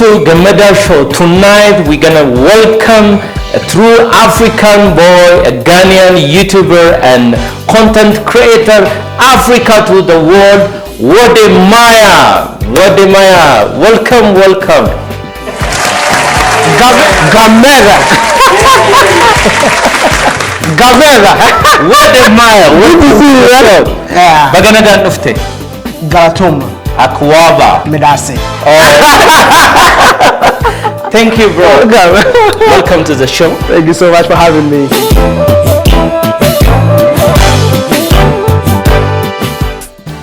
to Gammadaa show. Tonight we're gonna welcome a true African boy, a Ghanaian YouTuber and content creator, Africa to the world, Wode Maya. Wode Maya, welcome, welcome. Gammadaa. Gammadaa. Wode Maya. What is it? Yeah. Bagana dan ufte. Galatum. Akwaba. Medase. Oh. Thank you, bro. Welcome to the show. Thank you so much for having me.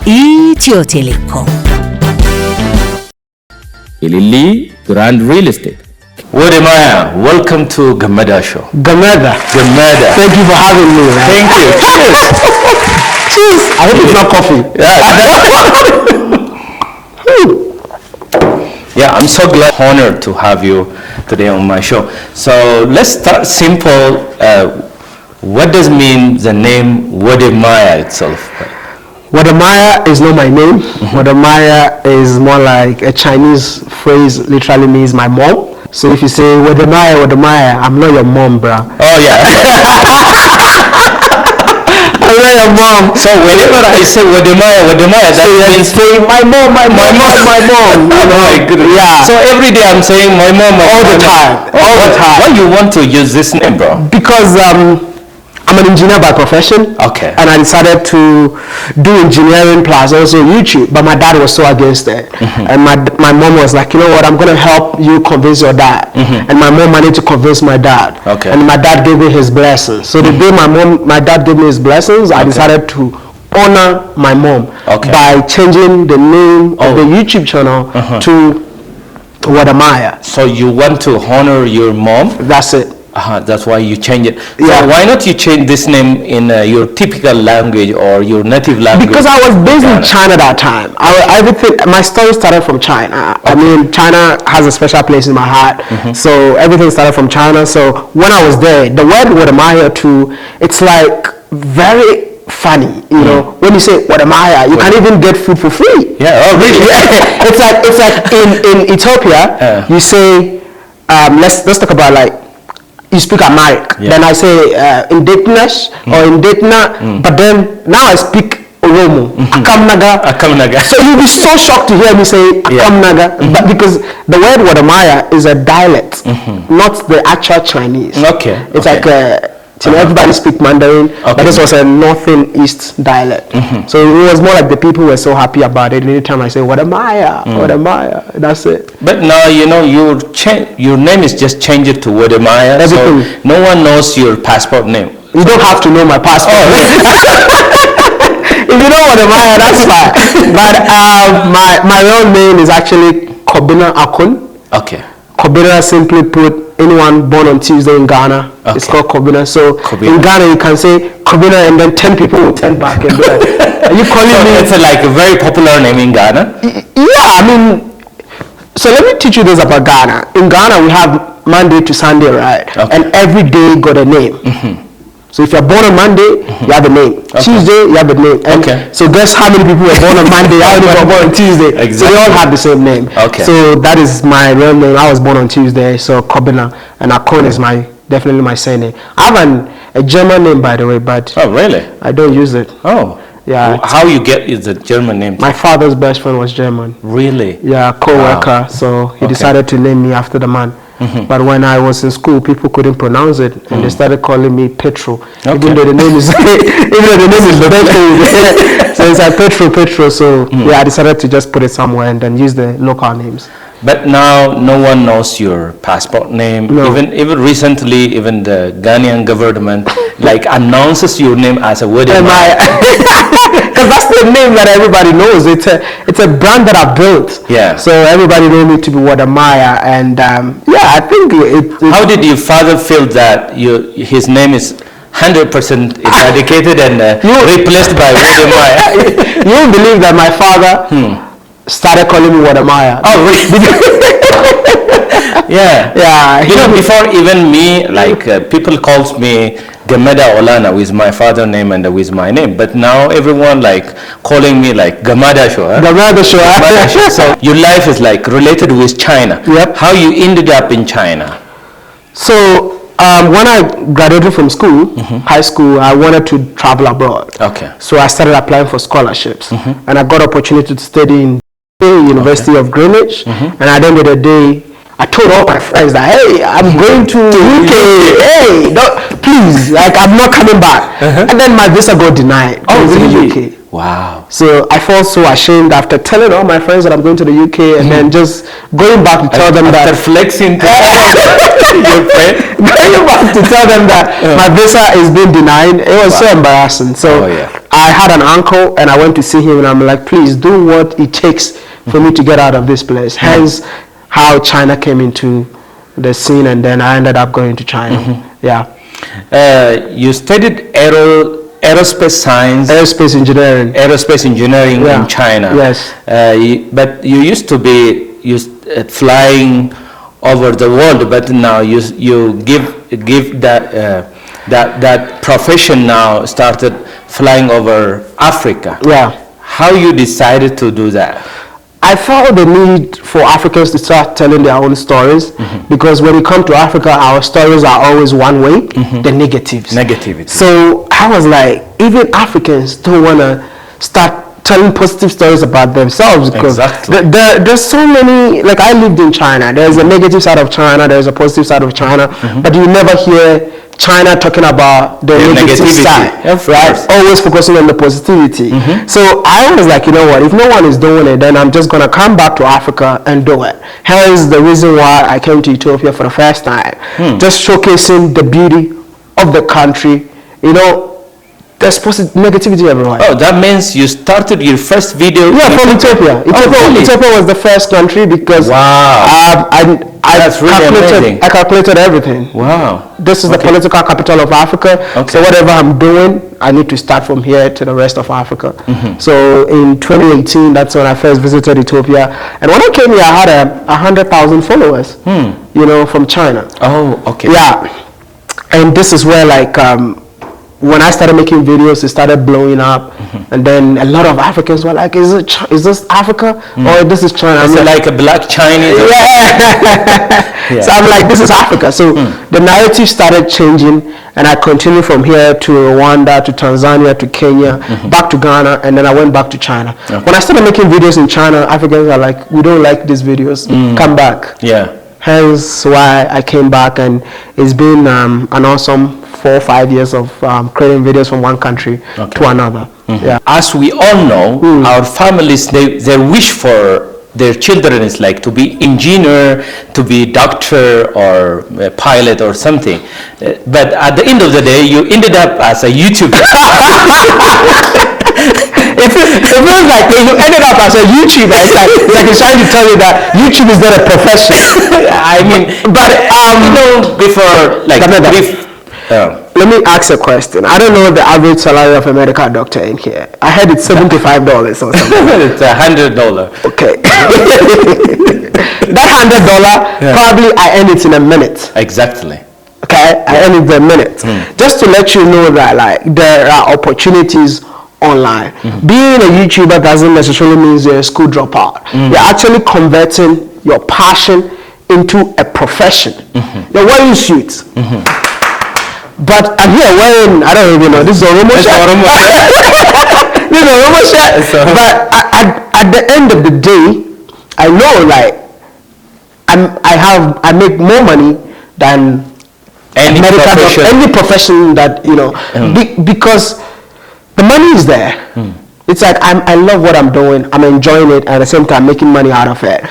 Ethio Telecom. Ilili Grand Real Estate. Wode Maya, welcome to Gammadaa show. Gammadaa. Gammadaa. Thank you for having me, man. Thank you. Cheers. Cheers. I hope it's not coffee. Yeah, I'm so glad, honored to have you today on my show. So let's start simple. What does mean the name Wode Maya itself? Wode Maya is not my name. Wode Maya is more like a Chinese phrase, literally means my mom. So if you say Wode Maya, I'm not your mom, bro. Oh yeah. I'm not your mom. So whenever I say Wode Maya, that means my mom. Oh my goodness. Yeah. So every day I'm saying my mom. All the time. Why you want to use this name, bro? Because I'm an engineer by profession. Okay. And I decided to do engineering plus also YouTube, but my dad was so against it. And my mom was like, you know what, I'm going to help you convince your dad. And my mom managed to convince my dad. Okay. And my dad gave me his blessings. So the day my dad gave me his blessings, I decided to honor my mom by changing the name of the YouTube channel to Wode Maya. So you want to honor your mom? That's it. That's why you change it. Yeah. So why not you change this name in your typical language or your native language? Because I was based in China that time. My story started from China. I mean, China has a special place in my heart. So everything started from China. So when I was there, the word Wode Maya too, it's like very funny, you know. When you say Wode Maya, you can even get food for free. Yeah. Oh, really? It's like in Ethiopia, you say let's talk about like. You speak Amharic, then I say Indetnash or Indetna, but then now I speak Oromo, Akamnaga. So you'll be so shocked to hear me say Akamnaga, but because the word Wode Maya is a dialect, not the actual Chinese. Okay. It's like everybody speak Mandarin, but this was a northern east dialect. So it was more like the people were so happy about it. Anytime I say Wode Maya, Wode Maya, that's it. But now you know your name is just changed to Wode Maya. Everything. So no one knows your passport name. You don't have to know my passport. If you know Wode Maya, that's fine. But my real name is actually Kobina Akun. Okay. Kobina, simply put, anyone born on Tuesday in Ghana, it's called Kobina. So in Ghana, you can say Kobina and then 10 people will turn back and be like, are you calling me? It's like a very popular name in Ghana. Yeah, I mean, so let me teach you this about Ghana. In Ghana, we have Monday to Sunday, right? And every day got a name. So if you're born on Monday, you have a name. Tuesday, you have a name. And so guess how many people were born on Monday, how many were born on Tuesday? Exactly. So they all have the same name. So that is my real name. I was born on Tuesday, so Kobina, and Akon is definitely my surname. I have a German name, by the way, but really? I don't use it. Yeah. How you get is a German name? My father's best friend was German. Really? Yeah, co-worker. So he decided to name me after the man. But when I was in school, people couldn't pronounce it, and they started calling me Petro, even though the name is Petro. So it's like Petro. So I decided to just put it somewhere and then use the local names. But now no one knows your passport name. No. Even recently, even the Ghanaian government like announces your name as a Wode Maya. Because that's the name that everybody knows. It's a brand that I built. Yeah. So everybody knows me to be Wode Maya, and I think How did your father feel that his name is 100% eradicated and replaced by Wode Maya? You won't believe that my father started calling me Wode Maya. Oh, really? Yeah. Yeah. You know, before even me, like people calls me Gammadaa Olana with my father name and with my name, but now everyone like calling me like Gammadaa Show. Gammadaa Show. Gammadaa Show. So your life is like related with China. Yep. How you ended up in China? So when I graduated from school, high school, I wanted to travel abroad. Okay. So I started applying for scholarships, and I got opportunity to study in the University of Greenwich. And at the end of the day, I told all my friends that, hey, I'm going to UK. Hey, please, like I'm not coming back. And then my visa got denied. Oh, really? UK. Wow. So I felt so ashamed after telling all my friends that I'm going to the UK, and then just going back to tell them that. After flexing to your friend? Going back to tell them that my visa is being denied. It was so embarrassing. So I had an uncle, and I went to see him, and I'm like, please do what it takes for me to get out of this place. Hence how China came into the scene, and then I ended up going to China. Yeah. You studied aerospace science, aerospace engineering in China. Yes. But you used to be flying over the world, but now you give that profession now started flying over Africa. Yeah. How you decided to do that? I felt the need for Africans to start telling their own stories, because when we come to Africa, our stories are always one way, the negatives. Negativity. So I was like, even Africans don't want to start telling positive stories about themselves, because there's so many, like I lived in China, there's a negative side of China, there's a positive side of China, but you never hear China talking about the negative side, right? Always focusing on the positivity. So I was like, you know what, if no one is doing it, then I'm just going to come back to Africa and do it. Hence the reason why I came to Ethiopia for the first time. Just showcasing the beauty of the country. You know, there's negativity everywhere. Oh, that means you started your first video? Yeah, from Ethiopia. Ethiopia was the first country, because that's really amazing. I calculated everything. Wow. This is the political capital of Africa. So whatever I'm doing, I need to start from here to the rest of Africa. So in 2018, that's when I first visited Ethiopia. And when I came here, I had 100,000 followers, you know, from China. Oh, okay. Yeah. And this is where, like, when I started making videos, it started blowing up, and then a lot of Africans were like, is this Africa, or this is China? Is it like a black Chinese? Yeah. So I'm like, this is Africa. So the narrative started changing, and I continued from here to Rwanda, to Tanzania, to Kenya, back to Ghana, and then I went back to China. When I started making videos in China, Africans are like, we don't like these videos, come back. Yeah. Hence why I came back, and it's been an awesome 4 or 5 years of creating videos from one country to another. Yeah. As we all know, our families, their wish for their children is like to be engineer, to be doctor or a pilot or something. But at the end of the day, you ended up as a YouTuber. It feels like when you ended up as a YouTuber, it's like it's trying to tell you that YouTube is not a profession. I mean, but you know, before like let me ask a question. I don't know the average salary of a medical doctor in here. I heard it's $75 or something. It's $100. Okay. That $100, probably I earn it in a minute. Exactly. Okay, I earn it in a minute. Just to let you know that, like, there are opportunities online. Being a YouTuber doesn't necessarily mean you're a school dropout. You're actually converting your passion into a profession. You're wearing suits. But I'm here wearing, I don't even know, this is a Oromo shirt. This is a Oromo shirt. But at the end of the day, I know, like, I make more money than any profession that, you know, because the money is there. It's like I love what I'm doing. I'm enjoying it, and at the same time making money out of it.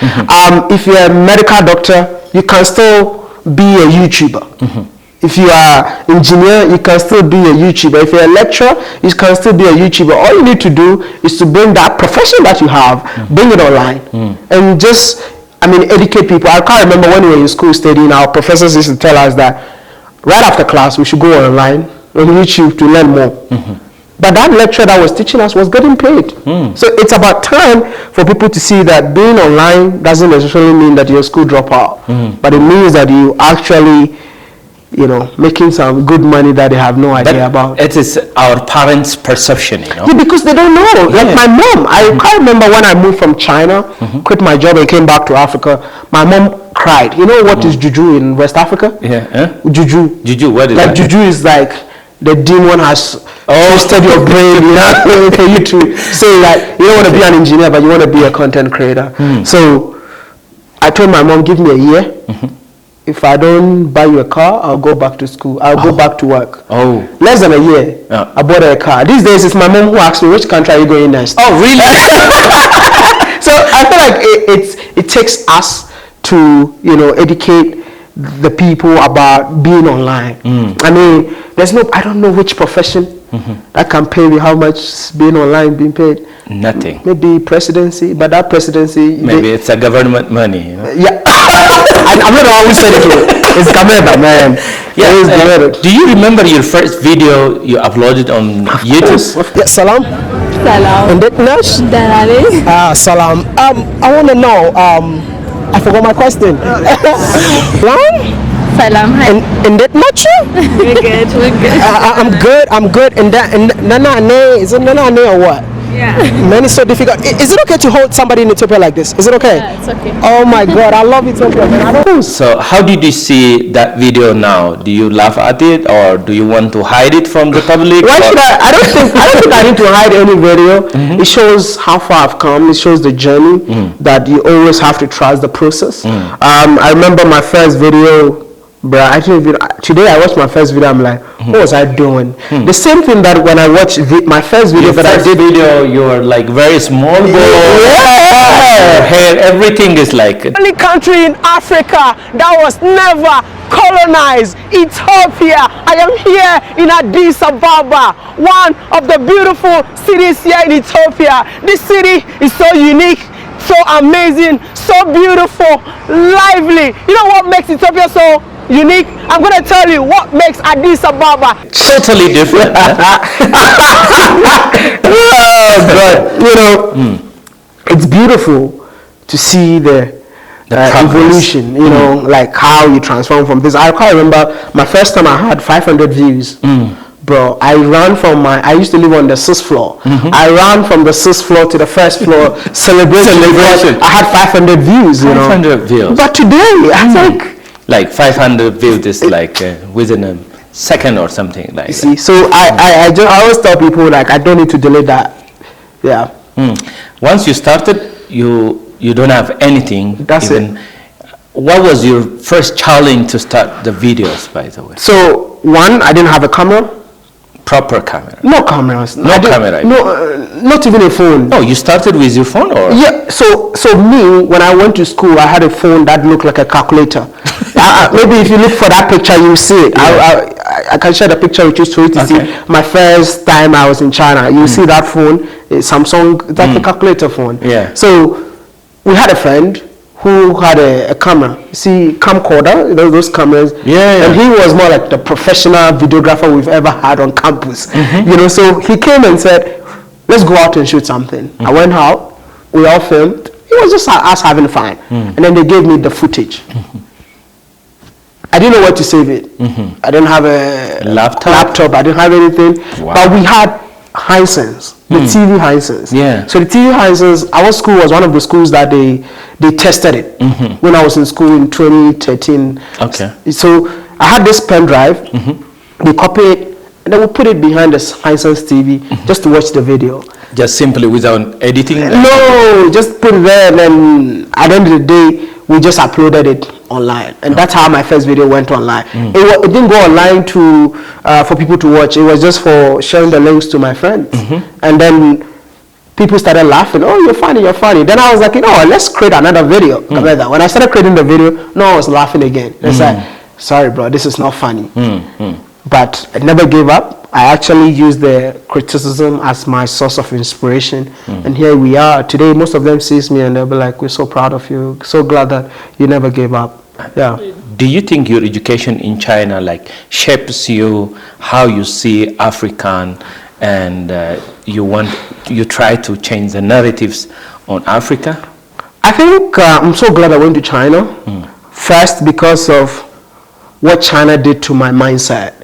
If you're a medical doctor, you can still be a YouTuber. If you are engineer, you can still be a YouTuber. If you're a lecturer, you can still be a YouTuber. All you need to do is to bring that profession that you have, bring it online, and just, educate people. I can't remember when we were in school studying, our professors used to tell us that right after class, we should go online on YouTube to learn more. But that lecturer that was teaching us was getting paid. So it's about time for people to see that being online doesn't necessarily mean that you're a school dropout, but it means that you actually, you know, making some good money that they have no idea about. It is our parents' perception, you know. Yeah, because they don't know. Like my mom, I can't remember when I moved from China, quit my job and came back to Africa. My mom cried. You know what is juju in West Africa? Yeah. Juju. Juju, what is like that? Juju is like the demon has twisted your brain, you know, for you to say that you don't want to be an engineer, but you want to be a content creator. So I told my mom, give me a year. If I don't buy you a car, I'll go back to school. I'll go back to work. Less than a year, I bought her a car. These days, it's my mom who asks me, which country are you going next? Oh, really? So I feel like it takes us to, you know, educate the people about being online. I mean, I don't know which profession that can pay me how much being online being paid. Nothing. Maybe presidency, but that presidency... Maybe it's a government money. You know? Yeah. I'm not the one who said it. It's Gammadaa, man. Yeah. Do you remember your first video you uploaded on YouTube? Yeah, salam. Salam. And Nash? Dalali. Salam. I want to know, I forgot my question. Salam. Hi. And that much? We're good. I'm good. And Nana Ane, is it Nana Ane or what? Yeah. Man, it's so difficult. Is it okay to hold somebody in Ethiopia like this? Is it okay? Yeah, it's okay. Oh my God, I love Ethiopia, man. So how did you see that video now? Do you laugh at it, or do you want to hide it from the public? Why should I don't think I need to hide any video. It shows how far I've come. It shows the journey that you always have to trust the process. I remember my first video. Bro, today I watched my first video. I'm like, what was I doing? The same thing that when I watched my first video I did. You were like very small. Your hair, everything is like. Only country in Africa that was never colonized, Ethiopia. I am here in Addis Ababa, one of the beautiful cities here in Ethiopia. This city is so unique, so amazing, so beautiful, lively. You know what makes Ethiopia so unique? I'm going to tell you what makes Addis Ababa totally different. Oh God, you know, it's beautiful to see the evolution, you know, like how you transform from this. I quite remember my first time I had 500 views. Bro, I used to live on the 6th floor. I ran from the 6th floor to the 1st floor, celebration. I had 500 views, you know. 500 views. But today, I think... Like 500 views is like within a second or something like See, so I always tell people, like, I don't need to delete that. Yeah. Once you started, you don't have anything. That's it. What was your first challenge to start the videos, by the way? So, one, I didn't have a camera. Proper camera? No cameras. No camera? No, not even a phone. Oh, you started with your phone, or? Yeah, so me, when I went to school, I had a phone that looked like a calculator. Maybe if you look for that picture, you'll see it. I can share the picture with you so you to see. My first time I was in China, you see that phone, Samsung, that's a calculator phone. Yeah. So we had a friend who had a camera, see, camcorder, those cameras. Yeah. And he was more like the professional videographer we've ever had on campus. You know, so he came and said, let's go out and shoot something. I went out, we all filmed. It was just us having fun. And then they gave me the footage. I didn't know where to save it. I didn't have a laptop. I didn't have anything. Wow. But we had Hisense, the TV Hisense. Yeah. So the TV Hisense, our school was one of the schools that they tested it when I was in school in 2013. Okay. So I had this pen drive. They copy it, and then we put it behind the Hisense TV just to watch the video. Just simply without editing? No, just put it there, and then at the end of the day, we just uploaded it online, and that's how my first video went online. It didn't go online for people to watch. It was just for sharing the links to my friends, and then people started laughing. Oh, you're funny, you're funny. Then I was like, you know, let's create another video. When I started creating the video, no one was laughing again. It's like, sorry, bro, this is not funny. But I never gave up. I actually used the criticism as my source of inspiration. And here we are. Today, most of them sees me and they'll be like, we're so proud of you. So glad that you never gave up. Yeah. Do you think your education in China like shapes you, how you see African and you try to change the narratives on Africa? I think I'm so glad I went to China. First, because of what China did to my mindset.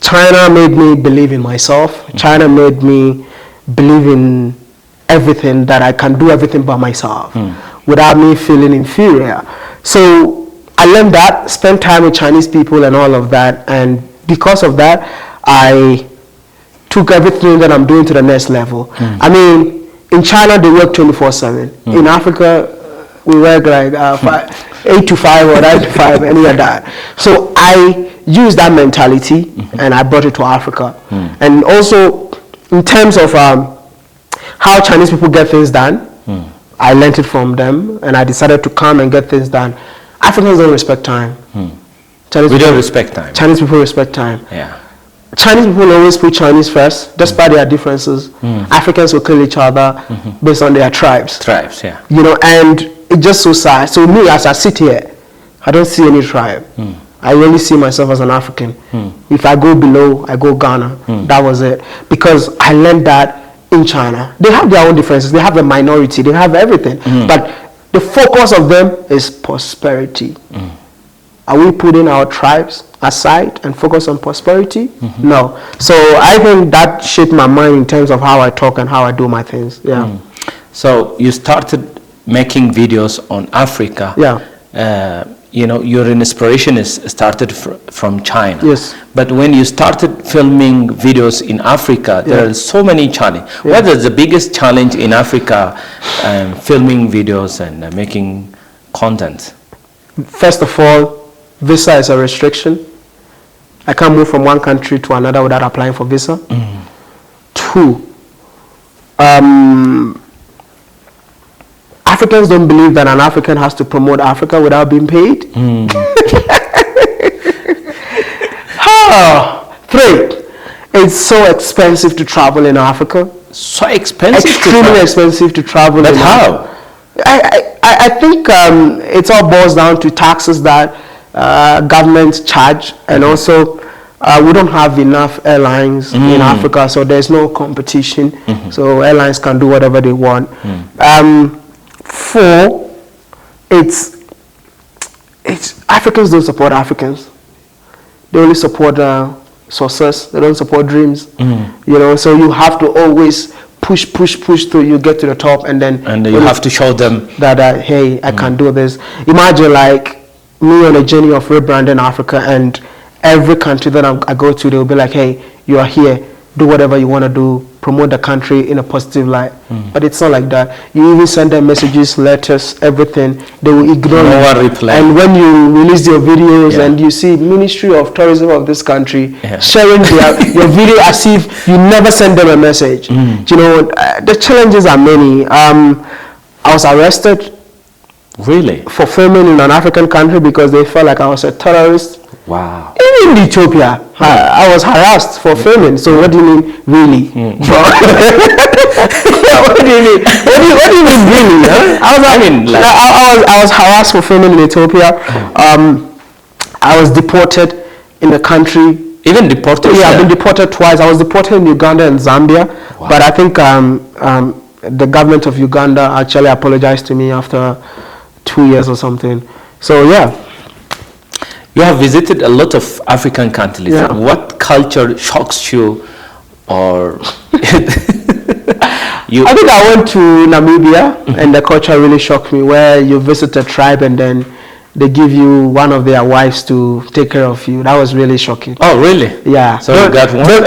China made me believe in myself. China made me believe in everything, that I can do everything by myself without me feeling inferior. So I learned that, spent time with Chinese people and all of that, and because of that, I took everything that I'm doing to the next level. I mean, in China they work 24/7. In Africa, we work like 8 to 5 or 9 to 5, any of that. So I used that mentality and I brought it to Africa. And also, in terms of how Chinese people get things done, I learned it from them, and I decided to come and get things done. Africans don't respect time. We don't respect time. Chinese people respect time. Yeah. Chinese people always put Chinese first, despite their differences. Africans will kill each other based on their tribes. Tribes, yeah. You know, and it's just so sad. So me, as I sit here, I don't see any tribe. I really see myself as an African. If I go below, I go Ghana. That was it. Because I learned that in China. They have their own differences. They have a minority. They have everything. But the focus of them is prosperity. Are we putting our tribes aside and focus on prosperity? No. So I think that shaped my mind in terms of how I talk and how I do my things. Yeah. So you started making videos on Africa. Yeah. You know, your inspiration is started from China. Yes. But when you started filming videos in Africa, there are so many challenges. What is the biggest challenge in Africa, filming videos and making content? First of all, visa is a restriction. I can't move from one country to another without applying for visa. 2, Africans don't believe that an African has to promote Africa without being paid. 3, it's so expensive to travel in Africa. So expensive. Extremely expensive to travel. But how? I think it all boils down to taxes that governments charge, and also we don't have enough airlines in Africa, so there's no competition. So airlines can do whatever they want. 4, it's Africans don't support Africans. They only support success. They don't support dreams. You know, so you have to always push till you get to the top, and then you have to show them that hey, I can do this. Imagine like me on a journey of rebranding Africa, and every country that I go to, they'll be like, hey, you are here, do whatever you want to do, promote the country in a positive light. But it's not like that. You even send them messages, letters, everything, they will ignore no one reply. And when you release your videos and you see Ministry of Tourism of this country sharing your video as if you never send them a message. You know, the challenges are many. I was arrested. Really? For filming in an African country because they felt like I was a terrorist. Wow. Even in Ethiopia, I was harassed for filming. So what do you mean, really? What do you mean? What do you mean, really? Huh? I was harassed for filming in Ethiopia. I was deported in the country. Even deported? Yeah, I've been deported twice. I was deported in Uganda and Zambia. Wow. But I think the government of Uganda actually apologized to me after 2 years or something. So yeah. You have visited a lot of African countries. Yeah. What culture shocks you, or I think I went to Namibia, and the culture really shocked me, where you visit a tribe and then they give you one of their wives to take care of you. That was really shocking. Oh, really? Yeah. So you got one? Don't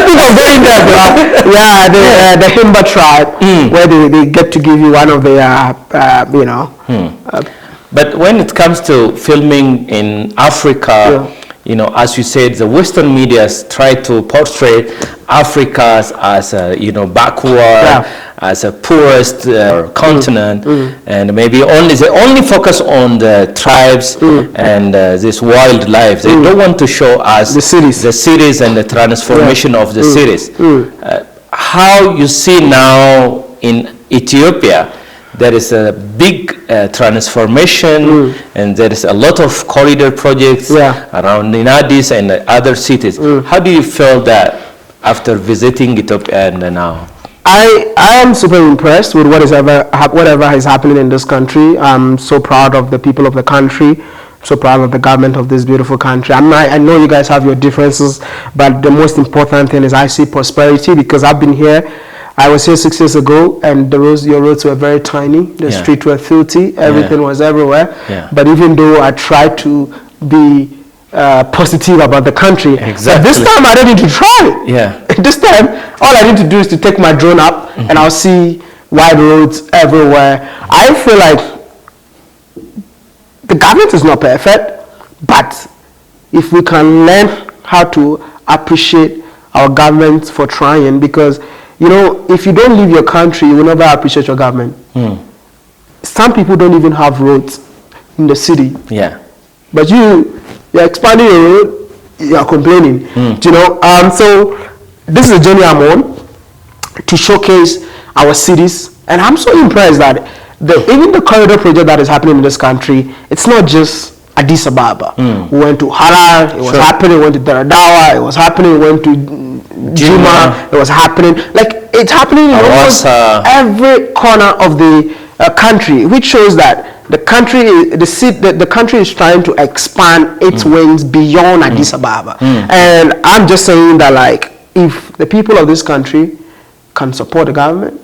think of going there, bro. Yeah, the Himba tribe, where they get to give you one of their, But when it comes to filming in Africa, you know, as you said, the Western medias try to portray Africa as a, backward, as a poorest continent, and maybe they only focus on the tribes and this wildlife. They don't want to show us the cities and the transformation of the cities. How you see now in Ethiopia there is a big transformation, and there is a lot of corridor projects around in Addis and other cities. How do you feel that after visiting Ethiopia and now? I am super impressed with whatever is happening in this country. I'm so proud of the people of the country, so proud of the government of this beautiful country. I know you guys have your differences, but the most important thing is I see prosperity, because I've been here. I was here 6 years ago, and your roads were very tiny. The streets were filthy. Everything was everywhere. But even though I tried to be positive about the country, but this time I don't need to try. This time, all I need to do is to take my drone up, and I'll see wide roads everywhere. I feel like the government is not perfect, but if we can learn how to appreciate our government for trying, because you know, if you don't leave your country, you will never appreciate your government. Some people don't even have roads in the city. But you're expanding your road, you're complaining. You know, so this is a journey I'm on to showcase our cities, and I'm so impressed that even the corridor project that is happening in this country, it's not just Addis Ababa. We went to Harar, it was happening. We went to Daradawa, it was happening. We went to Juma, it was happening. Like, it's happening in almost every corner of the country, which shows that the country is trying to expand its wings beyond Addis Ababa. And I'm just saying that, like, if the people of this country can support the government,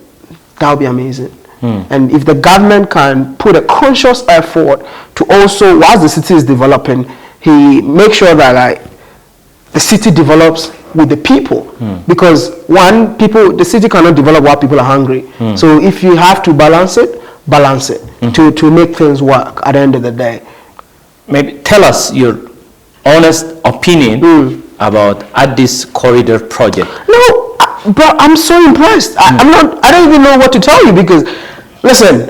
that would be amazing. And if the government can put a conscious effort to also, whilst the city is developing, he makes sure that, like, the city develops with the people. Because the city cannot develop while people are hungry. So if you have to balance it to make things work at the end of the day. Maybe tell us your honest opinion about Addis corridor project. No, but I'm so impressed. I don't even know what to tell you, because listen,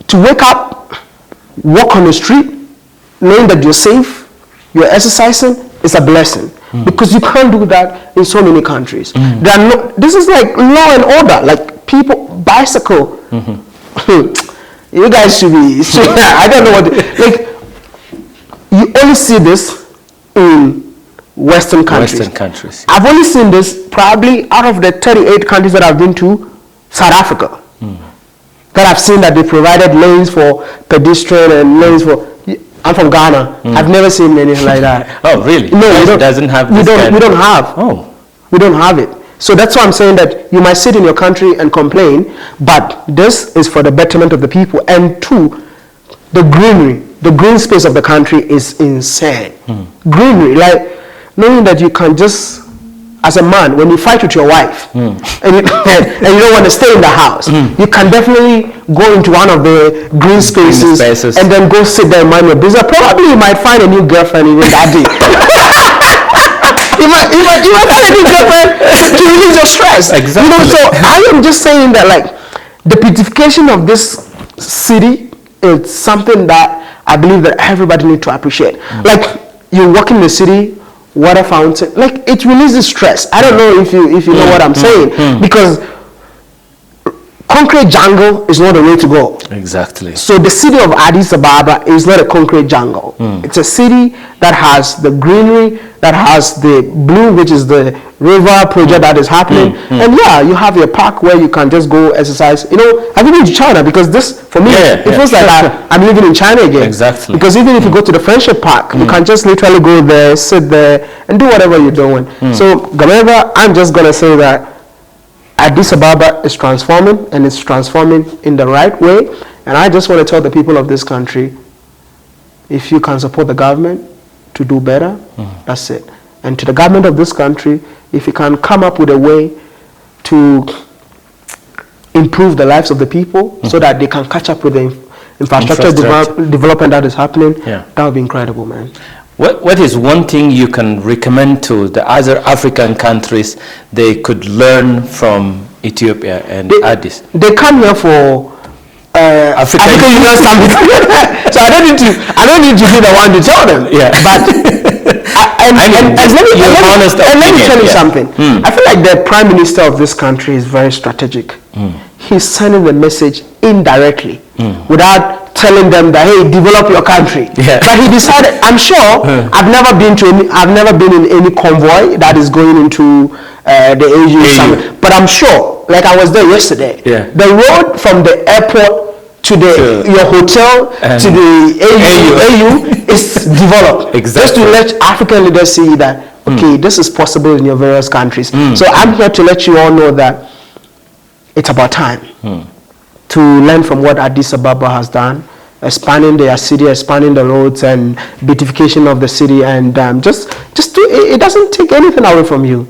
to wake up, walk on the street, knowing that you're safe, you're exercising, is a blessing. Because you can't do that in so many countries. This is like law and order. Like, people, bicycle. You guys should be, I don't know what, like, you only see this in Western countries. I've only seen this probably out of the 38 countries that I've been to, South Africa. That I've seen that they provided lanes for pedestrian and lanes for. I'm from Ghana. I've never seen anything like that. Oh, really? No, it doesn't have. We don't have. Oh, we don't have it. So that's why I'm saying that you might sit in your country and complain, but this is for the betterment of the people. And two, the green space of the country is insane. Greenery, like knowing that you can just, as a man, when you fight with your wife and you don't want to stay in the house, you can definitely go into one of the green spaces and then go sit there and mind your business. Probably you might find a new girlfriend even that day. You might find a new girlfriend to release your stress. Exactly. You know, so I am just saying that, like, the beautification of this city is something that I believe that everybody needs to appreciate. Like, you walk in the city, water fountain, like, it releases stress. I don't know if you know what I'm saying, because concrete jungle is not the way to go. Exactly. So the city of Addis Ababa is not a concrete jungle. It's a city that has the greenery, that has the blue, which is the river project that is happening. And yeah, you have your park where you can just go exercise. You know, I've been to China, because this, for me, it feels like I'm living in China again. Exactly. Because even if you go to the Friendship Park, you can just literally go there, sit there, and do whatever you're doing. So, Gammadaa, I'm just going to say that Addis Ababa is transforming, and it's transforming in the right way. And I just want to tell the people of this country, if you can support the government to do better, that's it. And to the government of this country, if you can come up with a way to improve the lives of the people so that they can catch up with the infrastructure development that is happening, that would be incredible, man. What is one thing you can recommend to the other African countries they could learn from Ethiopia and Addis? They come here for African Union Summit. So I don't need to be the one to tell them. But let me tell you something. I feel like the Prime Minister of this country is very strategic. he's sending the message indirectly without telling them that, hey, develop your country. Yeah. But he decided, I'm sure, I've never been in any convoy that is going into the AU summit, but I'm sure, like I was there yesterday, the road from the airport to your hotel to the AU is developed. Exactly. Just to let African leaders see that, okay, this is possible in your various countries. So I'm here to let you all know that it's about time to learn from what Addis Ababa has done, expanding their city, expanding the roads and beautification of the city, and just do it. It doesn't take anything away from you.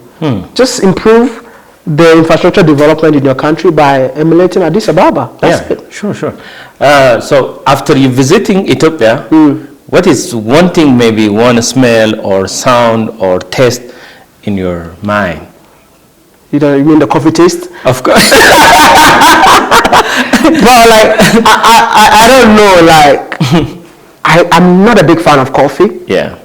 Just improve the infrastructure development in your country by emulating Addis Ababa. That's it. Sure. So after you visiting Ethiopia, what is one thing maybe one smell or sound or taste in your mind? You mean the coffee taste? Of course. Well, like I don't know. Like I'm not a big fan of coffee. Yeah.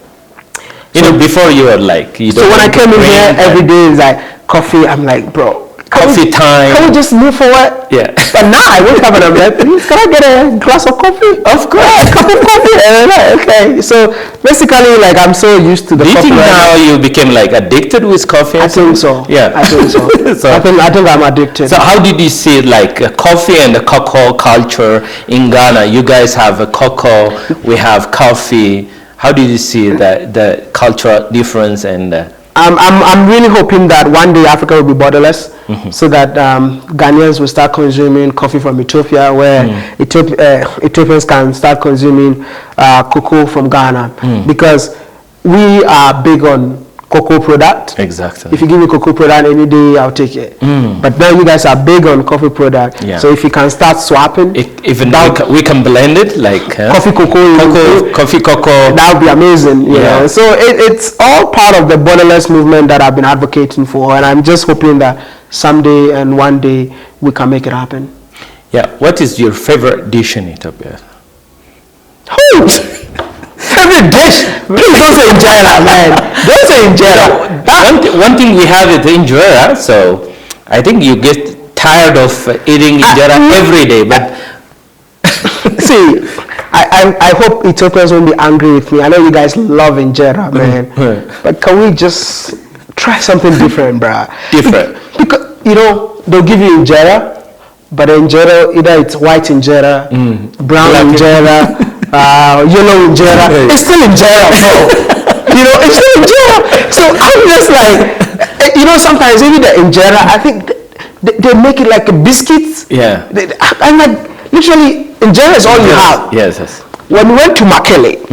You know, before you were like, you don't. So when I came in here every day, it's like coffee. I'm like, bro, coffee time. Can we just move forward? Yeah. But now I wake up and I'm like, please, can I get a glass of coffee? Of course, a cup of coffee. And I'm like, okay. So basically, like I'm so used to the coffee. Do you think now you became like addicted with coffee? I think so. Yeah. I think so. I think I'm addicted. So how did you see like coffee and the cocoa culture in Ghana? You guys have a cocoa, we have coffee. How did you see the cultural difference and? I'm really hoping that one day Africa will be borderless, so that Ghanaians will start consuming coffee from Ethiopia, where Ethiopians can start consuming cocoa from Ghana, because we are big on cocoa product. Exactly. If you give me cocoa product any day, I'll take it. But now you guys are big on coffee product. Yeah. So if you can start swapping, even we can blend it like coffee coffee cocoa. That would be amazing. You know? So it's all part of the borderless movement that I've been advocating for, and I'm just hoping that someday and one day we can make it happen. Yeah. What is your favorite dish in Ethiopia? Favorite dish? Please don't say injera, man. Don't say injera. One thing we have is injera, so I think you get tired of eating injera every day. But see, I hope Ethiopians won't be angry with me. I know you guys love injera, man. But can we just try something different, bruh? Different. Because, you know, they'll give you injera, but injera, either it's white injera, brown injera, yellow injera. It's still injera, bro. You know, it's still injera. So I'm just like, you know, sometimes even the injera, I think they make it like a biscuit. Yeah. I'm like, literally, injera is all you have. Yes. When we went to Makele,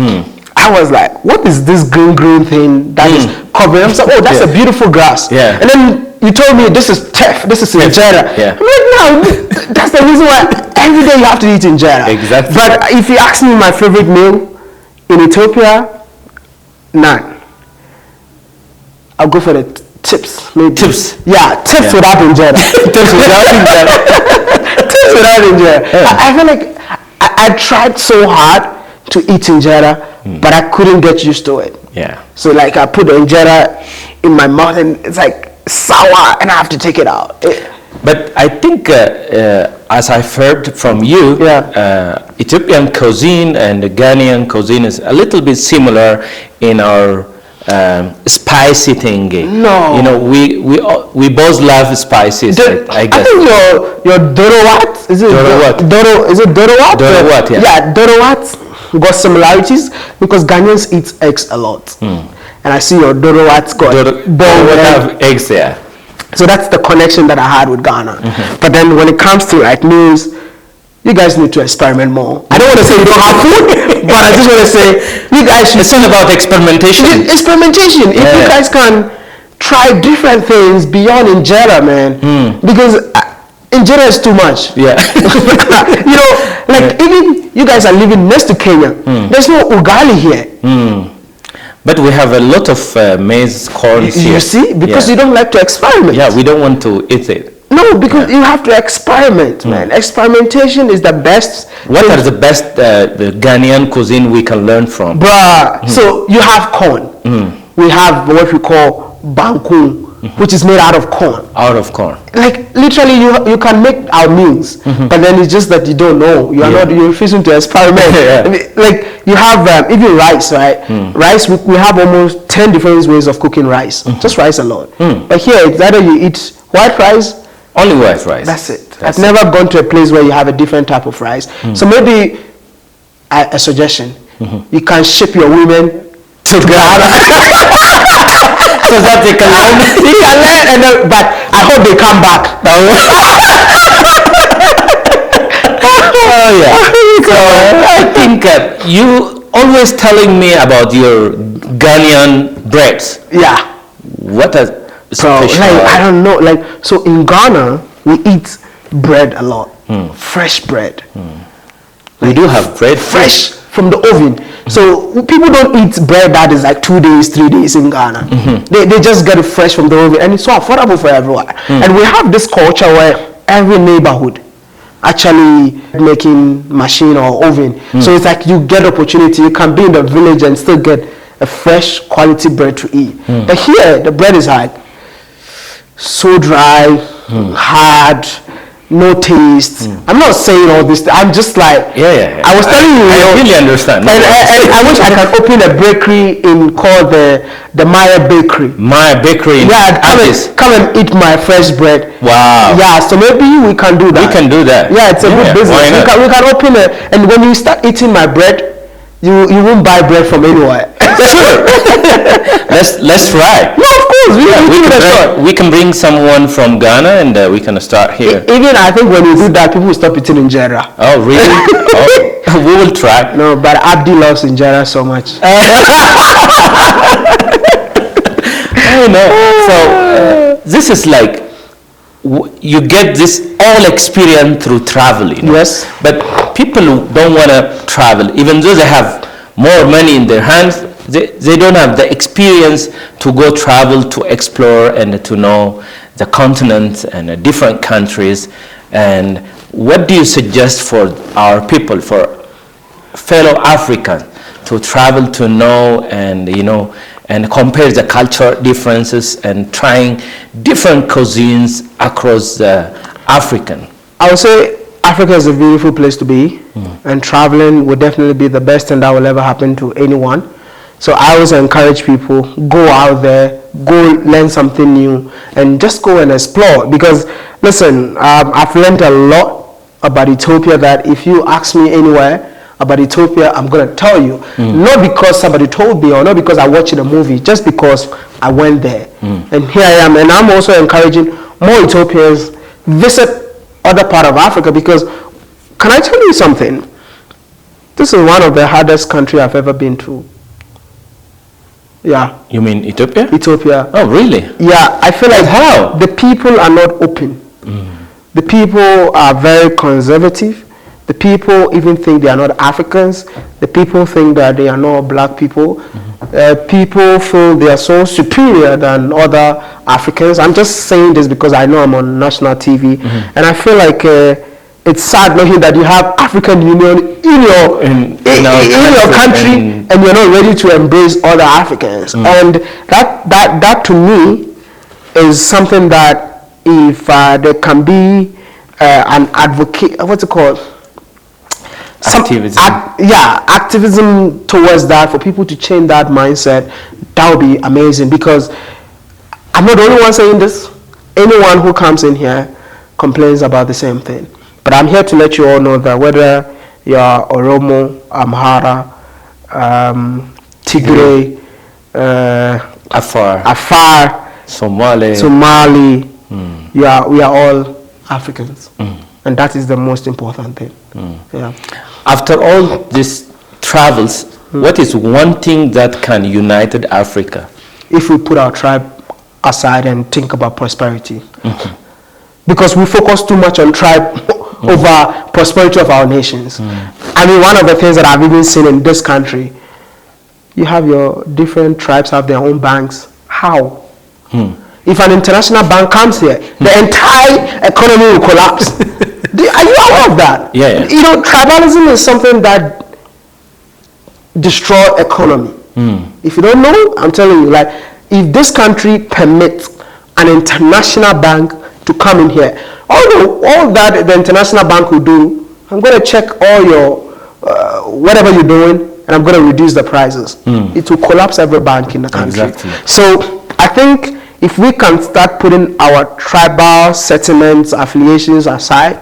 I was like, what is this green thing that is covering? I'm like, oh, that's a beautiful grass. Yeah. And then you told me this is teff, this is injera. Yeah. I'm like, no, that's the reason why every day you have to eat injera. Exactly. But if you ask me my favorite meal in Ethiopia, none. I'll go for the tips. Maybe. Tips? Yeah, tips without injera. Tips without injera. Tips without injera. I feel like I tried so hard to eat injera, but I couldn't get used to it. Yeah. So like I put the injera in my mouth and it's like sour and I have to take it out. But I think, as I've heard from you, Ethiopian cuisine and the Ghanaian cuisine is a little bit similar in our spicy thingy. No. You know, we both love spices. I guess. I think your Dorowat, is it Dorowat? Is it Dorowat? Dorowat, yeah. Yeah, Dorowat got similarities because Ghanaians eat eggs a lot. And I see your Dorowat got have eggs there. So that's the connection that I had with Ghana. But then when it comes to like meals, you guys need to experiment more. I don't want to say you don't have food, but I just want to say you guys should. It's all about experimentation. Experimentation. If you guys can try different things beyond injera, man, because injera is too much. Yeah. You know, like even you guys are living next to Kenya. There's no ugali here. But we have a lot of maize corn here. You see, because you don't like to experiment. Yeah, we don't want to eat it. No, because you have to experiment, man. Experimentation is the best. What are the best the Ghanaian cuisine we can learn from? Bruh, so you have corn. We have what we call banku. which is made out of corn. Out of corn. Like literally, you can make our meals, but then it's just that you don't know. You're refusing to experiment. Yeah. I mean, like you have even rice, right? Rice, we have almost 10 different ways of cooking rice. Just rice alone. But here, it's either you eat white rice. Only white rice. That's it. I've never gone to a place where you have a different type of rice. So maybe a suggestion: you can ship your women to Ghana. So that they can learn. They can learn, but I hope they come back. Oh yeah. So I think you always telling me about your Ghanaian breads. Yeah. What a So special. like, I don't know. Like, so in Ghana we eat bread a lot. Fresh bread. We do have bread. Fresh from the oven. So people don't eat bread that is like 2 days, 3 days in Ghana. They just get it fresh from the oven, and it's so affordable for everyone. And we have this culture where every neighborhood actually making machine or oven. So it's like you get opportunity. You can be in the village and still get a fresh quality bread to eat. But here the bread is like so dry, hard, no taste. I'm not saying all this. I'm just like, Yeah. I was telling you, I really understand. and I wish I can open a bakery called the Maya Bakery. My bakery. Yeah, come and eat my fresh bread. Wow. Yeah, so maybe we can do that. We can do that. Yeah, it's a good business. Why not? We can open it, and when you start eating my bread, you won't buy bread from anywhere. Sure. let's try. No, of course. We can bring someone from Ghana, and we can start here. Even I think when you do that, people will stop eating injera. Oh really? Oh, we will try. No, but Abdi loves injera so much. I know. So this is like you get this all experience through traveling. Yes. But people who don't want to travel, even though they have more money in their hands, they don't have the experience to go travel, to explore, and to know the continent and different countries. And what do you suggest for our people, for fellow Africans, to travel to know and and compare the cultural differences and trying different cuisines across the African? I would say Africa is a beautiful place to be, and traveling would definitely be the best thing that will ever happen to anyone. So I always encourage people, go out there, go learn something new, and just go and explore. Because listen, I've learned a lot about Ethiopia that if you ask me anywhere about Ethiopia, I'm going to tell you. Not because somebody told me or not because I watched a movie, just because I went there. And here I am. And I'm also encouraging more Ethiopians visit other part of Africa, because can I tell you something? This is one of the hardest country I've ever been to. Yeah. You mean Ethiopia? Ethiopia. Oh, really? Yeah, I feel like how? The people are not open. The people are very conservative. The people even think they are not Africans. The people think that they are not black people. People feel they are so superior than other Africans. I'm just saying this because I know I'm on national TV, and I feel like it's sad knowing that you have African Union in your country, and you're not ready to embrace other Africans. And that to me is something that if there can be an advocate, what's it called? Activism. Activism towards that, for people to change that mindset, that would be amazing. Because I'm not the only one saying this. Anyone who comes in here complains about the same thing. But I'm here to let you all know that whether you're Oromo, Amhara, Tigray, Afar, Somali, we are all Africans. And that is the most important thing. Yeah. After all these travels, what is one thing that can unite Africa? If we put our tribe aside and think about prosperity. Because we focus too much on tribe over prosperity of our nations. I mean, one of the things that I've even seen in this country, you have your different tribes have their own banks. How? If an international bank comes here, the entire economy will collapse. Are you aware of that? Yeah. You know, tribalism is something that destroys economy. If you don't know, I'm telling you, like, if this country permits an international bank to come in here. All that the international bank will do, I'm going to check all your whatever you're doing, and I'm going to reduce the prices. It will collapse every bank in the country. Exactly. So I think if we can start putting our tribal sentiments, affiliations aside,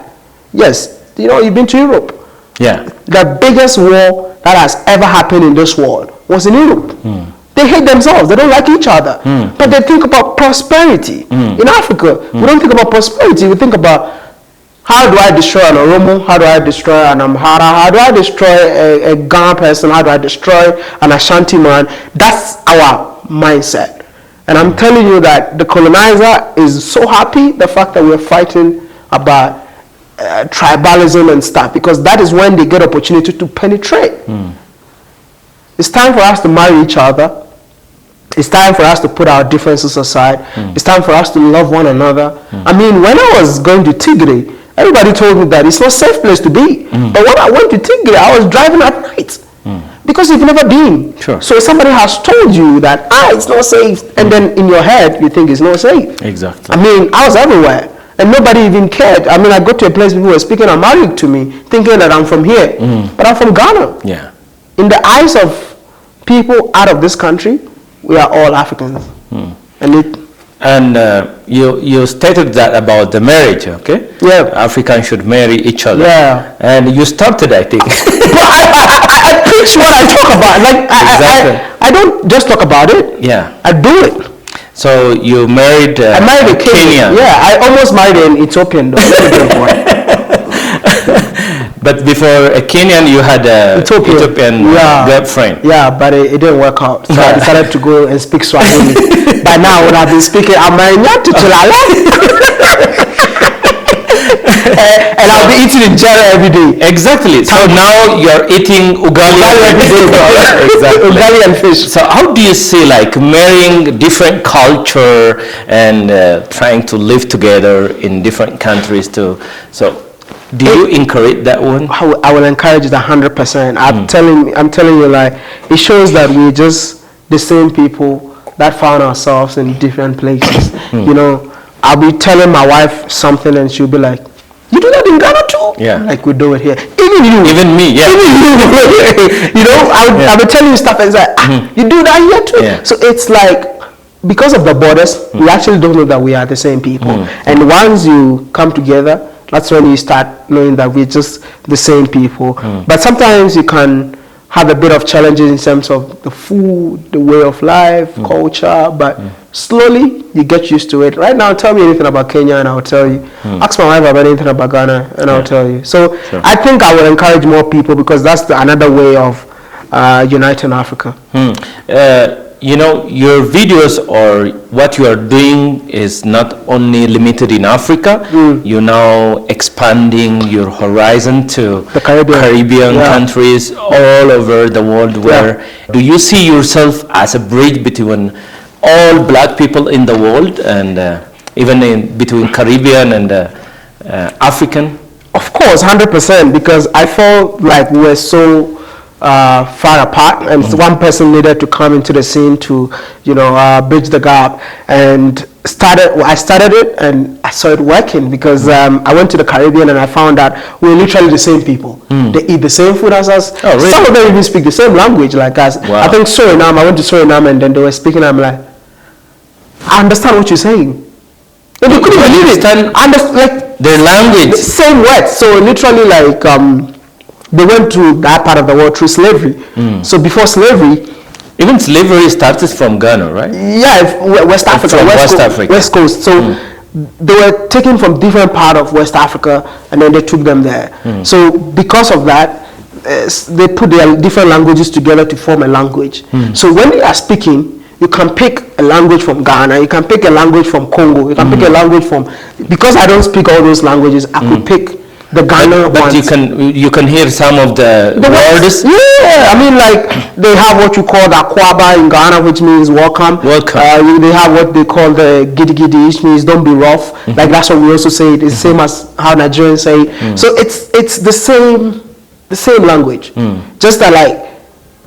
yes, you've been to Europe. Yeah. The biggest war that has ever happened in this world was in Europe. They hate themselves. They don't like each other. But they think about prosperity. In Africa, we don't think about prosperity. We think about, how do I destroy an Oromo? How do I destroy an Amhara? How do I destroy a Ghana person? How do I destroy an Ashanti man? That's our mindset. And I'm telling you that the colonizer is so happy the fact that we're fighting about tribalism and stuff, because that is when they get opportunity to penetrate. It's time for us to marry each other. It's time for us to put our differences aside. It's time for us to love one another. I mean, when I was going to Tigray, everybody told me that it's not a safe place to be. But when I went to Tigray, I was driving at night. Because you've never been. Sure. So somebody has told you that, it's not safe. And then in your head, you think it's not safe. Exactly. I mean, I was everywhere. And nobody even cared. I mean, I go to a place, people were speaking Amharic to me, thinking that I'm from here. But I'm from Ghana. Yeah. In the eyes of people out of this country, we are all Africans. And you stated that about the marriage, okay? Yeah. Africans should marry each other. Yeah. And you started, I think. I preach what I talk about. Like, Exactly. I don't just talk about it. Yeah. I do it. So you married I married a Kenyan. Yeah, I almost married an Ethiopian though. But before a Kenyan, you had a Ethiopian girlfriend. Yeah, but it didn't work out. So I decided to go and speak Swahili. By now, when I've been speaking, I'm and I'll be eating injera every day. Exactly. So now you're eating ugali every day. Exactly. Ugali and fish. So how do you see like marrying different culture and trying to live together in different countries too? So do you encourage that one? I will encourage it 100%. I'm telling you, like, it shows that we're just the same people that found ourselves in different places. I'll be telling my wife something and she'll be like, you do that in Ghana too? Yeah. Like we do it here. Even you. Even me, yeah. Even you. I'll be telling you stuff and it's like, you do that here too? Yeah. So it's like, because of the borders, we actually don't know that we are the same people. And once you come together, that's when you start knowing that we're just the same people. But sometimes you can have a bit of challenges in terms of the food, the way of life, culture, but slowly you get used to it. Right now, tell me anything about Kenya and I'll tell you. Ask my wife about anything about Ghana and I'll tell you. So I think I will encourage more people because that's another way of uniting Africa. Your videos or what you are doing is not only limited in Africa. You're now expanding your horizon to the Caribbean countries all over the world. Do you see yourself as a bridge between all black people in the world and even between Caribbean and African? Of course, 100%, because I felt like we're so far apart, and one person needed to come into the scene to, bridge the gap. And I started it, and I saw it working because I went to the Caribbean and I found that we're literally the same people. They eat the same food as us. Oh, really? Some of them even speak the same language like us. Wow. I think Suriname. I went to Suriname and then they were speaking. I'm like, I understand what you're saying. And they couldn't believe it. Like their language. Same words. So literally, like they went to that part of the world through slavery. So before slavery, even slavery started from Ghana, right? Yeah, West Africa, West Coast. So they were taken from different part of West Africa, and then they took them there. So because of that, they put their different languages together to form a language. So when they are speaking, you can pick a language from Ghana, you can pick a language from Congo, you can pick a language from, because I don't speak all those languages, I could pick the Ghana but you can hear some of the words. Yeah, I mean, like they have what you call the Akwaba in Ghana, which means welcome. Welcome. They have what they call the Gidi Gidi, which means don't be rough. Like that's what we also say. It's the same as how Nigerians say it. So it's the same language. Just that like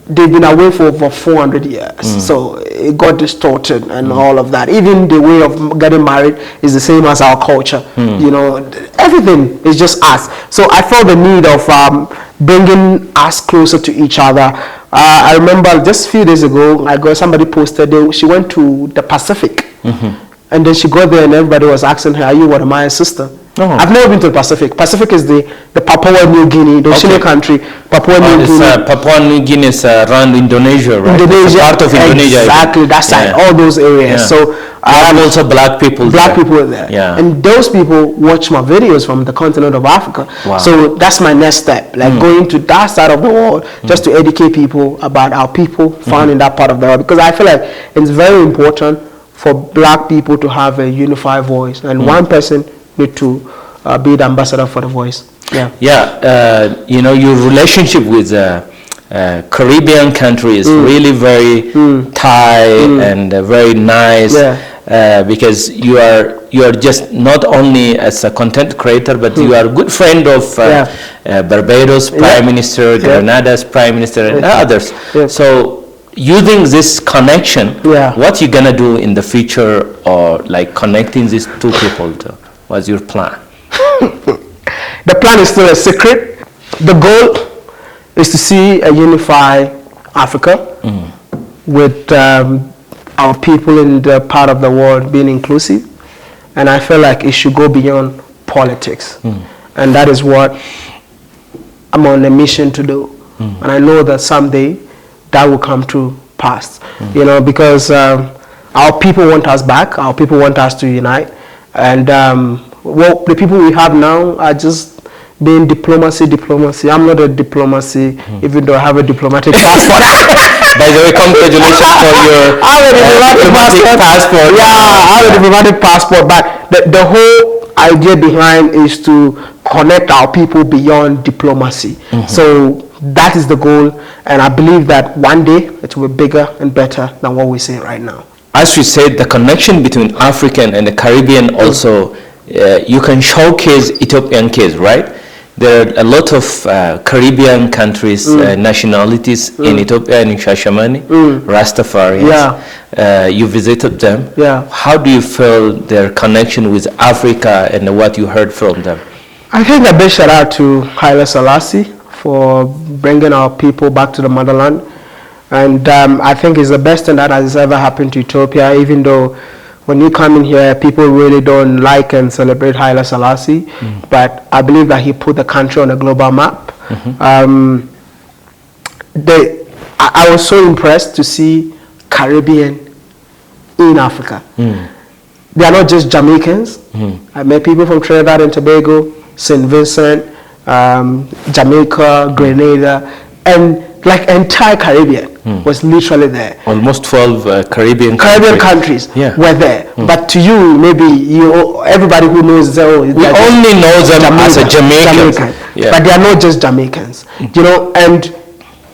they've been away for over 400 years. So it got distorted and all of that. Even the way of getting married is the same as our culture. You know, everything is just us. So I felt the need of bringing us closer to each other. I remember just a few days ago, somebody posted, she went to the Pacific. And then she got there and everybody was asking her, are you Wode Maya's sister? I've never been to the Pacific. Pacific is the Papua New Guinea, the Oceanic country. Papua New Guinea. Papua New Guinea is around Indonesia, right? Indonesia, part of Indonesia. Exactly, that side, all those areas. So and also black people. Black people are there. And those people watch my videos from the continent of Africa. So that's my next step, like going to that side of the world just to educate people about our people found in that part of the world. Because I feel like it's very important for black people to have a unified voice, and one person need to be the ambassador for the voice. You know, your relationship with Caribbean countries is really very tight and very nice, because you are just not only as a content creator, but you are a good friend of Barbados Prime Minister, Grenada's Prime Minister, and others. So using this connection, what you gonna do in the future, or like connecting these two people to, what's your plan? The plan is still a secret. The goal is to see a unified Africa with our people in the part of the world being inclusive, and I feel like it should go beyond politics, and that is what I'm on a mission to do. And I know that someday that will come to pass, you know, because our people want us back, our people want us to unite, and well, the people we have now are just being diplomacy. I'm not a diplomacy, even though I have a diplomatic passport. By the way, congratulations for your diplomatic passport. Yeah, I have a diplomatic passport, but the whole idea behind is to connect our people beyond diplomacy. So that is the goal, and I believe that one day it will be bigger and better than what we see right now. As you said, the connection between African and the Caribbean also, you can showcase Ethiopian case, right? There are a lot of Caribbean countries, nationalities in Ethiopia and in Shashamane, Rastafarians. You visited them. How do you feel their connection with Africa and what you heard from them? I think a big shout out to Haile Selassie for bringing our people back to the motherland. And I think it's the best thing that has ever happened to Ethiopia, even though when you come in here, people really don't like and celebrate Haile Selassie. But I believe that he put the country on a global map. I was so impressed to see Caribbean in Africa. They are not just Jamaicans. I met people from Trinidad and Tobago, St. Vincent, Jamaica, Grenada, and like entire Caribbean was literally there. Almost 12 Caribbean countries were there. But to you, maybe everybody who knows, we only know them as a Jamaican. But they are not just Jamaicans, you know. And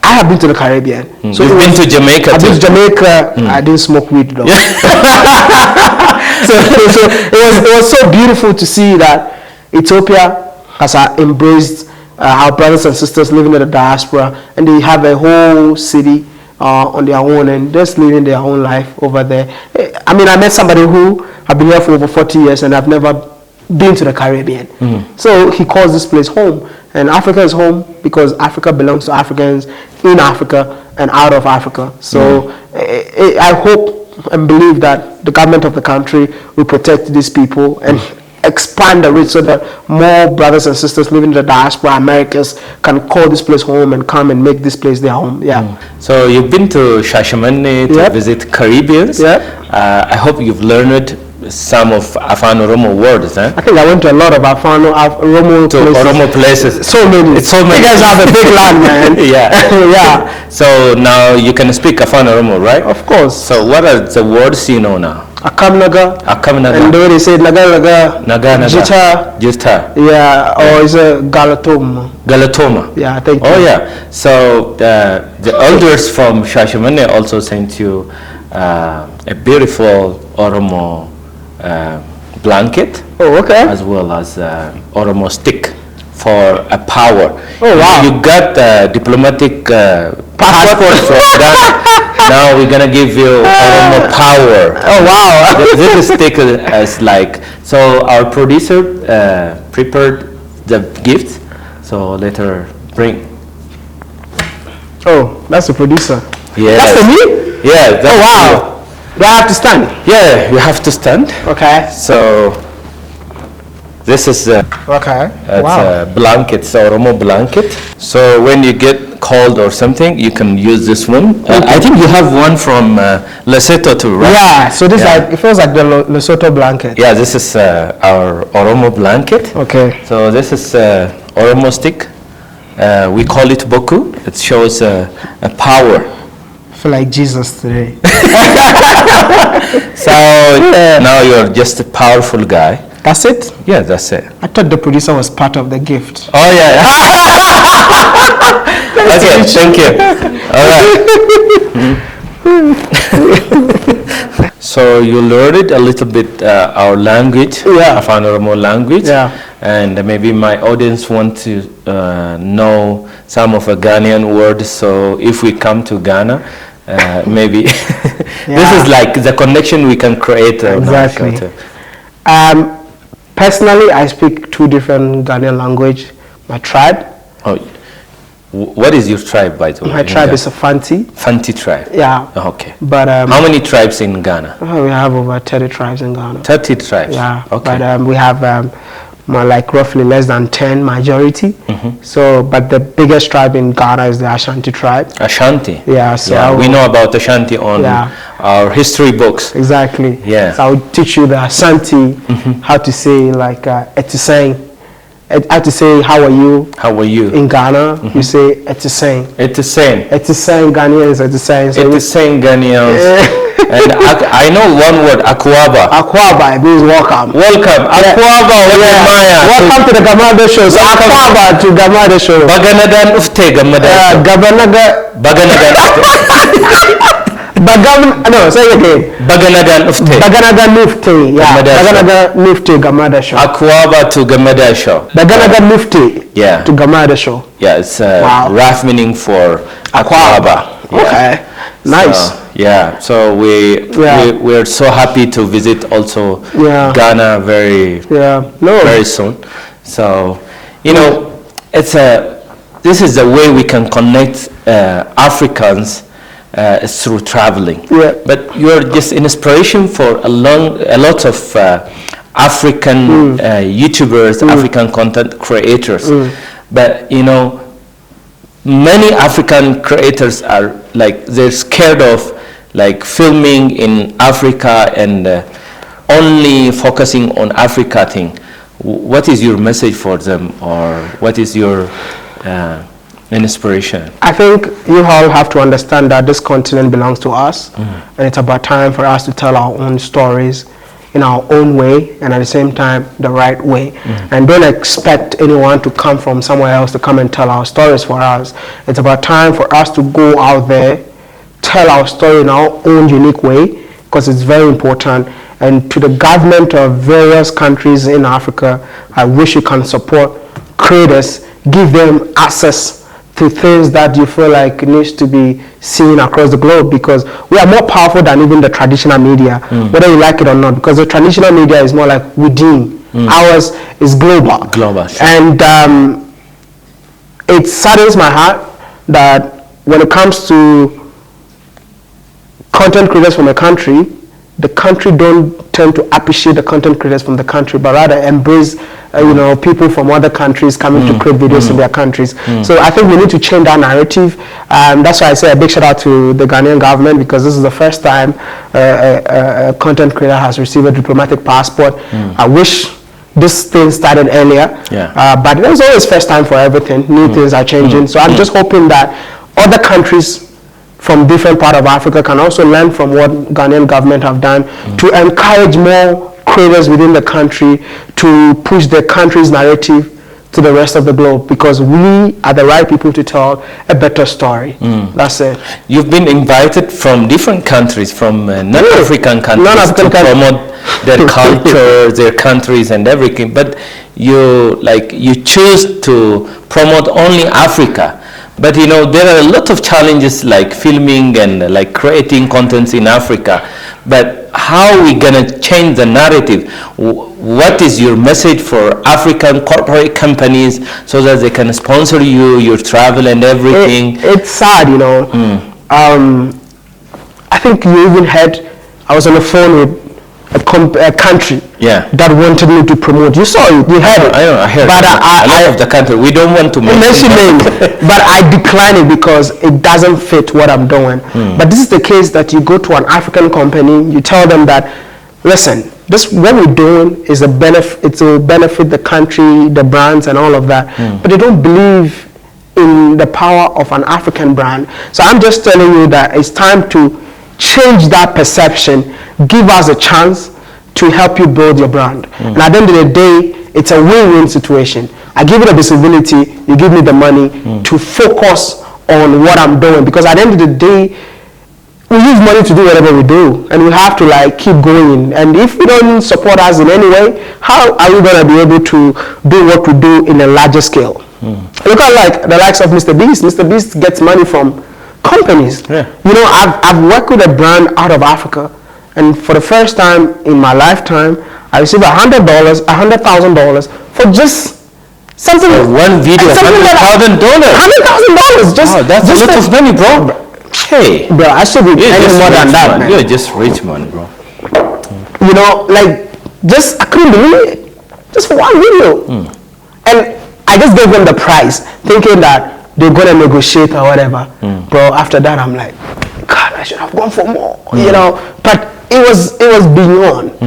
I have been to the Caribbean. So you've been to Jamaica? I've been to Jamaica. I didn't smoke weed though. so it was so beautiful to see that Ethiopia has embraced our brothers and sisters living in the diaspora, and they have a whole city on their own and just living their own life over there. I mean, I met somebody who have been here for over 40 years and I've never been to the Caribbean. So he calls this place home, and Africa is home because Africa belongs to Africans in Africa and out of Africa. So I hope and believe that the government of the country will protect these people and expand the reach so that more brothers and sisters living in the diaspora, Americas, can call this place home and come and make this place their home. So you've been to Shashamane to visit Caribbeans. I hope you've learned some of Afan Oromo words. I think I went to a lot of Afan Oromo places. So many. It's so many. You guys have a big land, man. So now you can speak Afan Oromo, right? Of course. So what are the words you know now? Akamnaga. And the way they say Naga. Jita. Yeah, or is it Galatoma? Yeah, thank you. Oh yeah. So the elders from Shashamane also sent you a beautiful Oromo blanket. Oh, okay. As well as Oromo stick for a power. Oh, wow. You got diplomatic passport from Ghana. Now we're gonna give you Oromo power. Oh wow. This is taken as like, so our producer prepared the gift, so let her bring. Oh, that's the producer. Yeah. That's for me? Yeah. That's Oh wow. Do I have to stand? Yeah, you have to stand. Okay. So this is Okay. it's Wow. a blanket, it's a Oromo blanket. So when you get cold or something, you can use this one. I think you have one from Lesotho too, right? Yeah. So this Yeah. like, it feels like the Lesotho blanket. Yeah, this is our Oromo blanket. Okay. So this is Oromo stick. We call it boku. It shows a power. I feel like Jesus today. So now you're just a powerful guy. That's it? Yeah, that's it. I thought the producer was part of the gift. Oh yeah. Okay, thank you. All right. So you learned a little bit our language, Yeah. Afan Oromo language, Yeah. and maybe my audience want to know some of a Ghanaian words. So if we come to Ghana, maybe this is like the connection we can create. Exactly. Personally, I speak 2 different Ghanaian language. My tribe. Oh, what is your tribe, by the way? My tribe is a Fanti. Fanti tribe. Yeah. Okay. But How many tribes in Ghana? we have over 30 tribes in Ghana. 30 tribes. Yeah. Okay. But we have more like roughly less than 10 majority. So, but the biggest tribe in Ghana is the Ashanti tribe. Ashanti. Yeah. So we know about Ashanti on our history books. Exactly. Yeah. So I would teach you the Ashanti, how to say like etiseng. How to say how are you How are you? in Ghana? You say etiseng. It's the same. Etiseng Ghanaians etiseng. It's the same Ghanaians. And I know one word, Akwaba. Akwaba, it means welcome. Welcome. Akwaba Wode Maya. Welcome to the Gammadaa show. So Akwaba to Gammadaa show. Baganadan ufte Gammadaa. Gabanaga. Baganadan ufte. No, say it again. Baganadan ufte. Baganaga Mufti. Yeah. Gammadaa show. Baganaga Mufti Gammadaa show. Akwaba to Gammadaa show. Baganaga Mufti. Yeah. To Gammadaa show. Yeah, it's Wow. rough meaning for Akwaba. Okay. Nice. So, yeah, so we're so happy to visit also Ghana very soon. So it's this is the way we can connect Africans is through traveling. Yeah. But you're just inspiration for a lot of African YouTubers, African content creators. But many African creators are like, they're scared of like filming in Africa and only focusing on Africa thing. What is your message for them, or what is your inspiration? I think you all have to understand that this continent belongs to us, and it's about time for us to tell our own stories in our own way, and at the same time the right way. And don't expect anyone to come from somewhere else to come and tell our stories for us. It's about time for us to go out there, tell our story in our own unique way, because it's very important. And to the government of various countries in Africa, I wish you can support creators, give them access to things that you feel like needs to be seen across the globe, because we are more powerful than even the traditional media, whether you like it or not, because the traditional media is more like within. Ours is global. Sure. And it saddens my heart that when it comes to content creators from a country, the country don't tend to appreciate the content creators from the country, but rather embrace people from other countries coming to create videos in their countries. So I think we need to change that narrative. That's why I say a big shout out to the Ghanaian government, because this is the first time a content creator has received a diplomatic passport. I wish this thing started earlier, but there's always first time for everything. New things are changing. So I'm just hoping that other countries from different part of Africa can also learn from what Ghanaian government have done to encourage more creators within the country to push their country's narrative to the rest of the globe, because we are the right people to tell a better story. That's it. You've been invited from different countries, from non-African countries, to promote their culture, their countries and everything, but you choose to promote only Africa. But you know, there are a lot of challenges like filming and like creating contents in Africa. But how are we gonna change the narrative? What is your message for African corporate companies so that they can sponsor you, your travel and everything? It's sad, you know. I think you even heard, I was on the phone with a country that wanted me to promote. You saw it, you heard it. I heard but it. I love the country. We don't want to mention names, but I decline it because it doesn't fit what I'm doing. But this is the case that you go to an African company, you tell them that, listen, this what we're doing is a benefit. It will benefit the country, the brands, and all of that. But they don't believe in the power of an African brand. So I'm just telling you that it's time to change that perception. Give us a chance to help you build your brand. And at the end of the day, it's a win-win situation. I give you the visibility, you give me the money to focus on what I'm doing, because at the end of the day, we use money to do whatever we do, and we have to like keep going. And if you don't support us in any way, how are we going to be able to do what we do in a larger scale? Look at like the likes of Mr. Beast. Mr. Beast gets money from companies. You know, I've worked with a brand out of Africa, and for the first time in my lifetime, I received $100,000 for just something. One video, $100,000. $100,000. Just that's a lot of money, bro. Hey, bro, I should be earning more than that, man. You're just rich man, bro. You know, like, I couldn't believe it. Just for one video. And I just gave them the price, thinking that they're gonna negotiate or whatever. Bro, after that I'm like, God, I should have gone for more. You know, but it was beyond.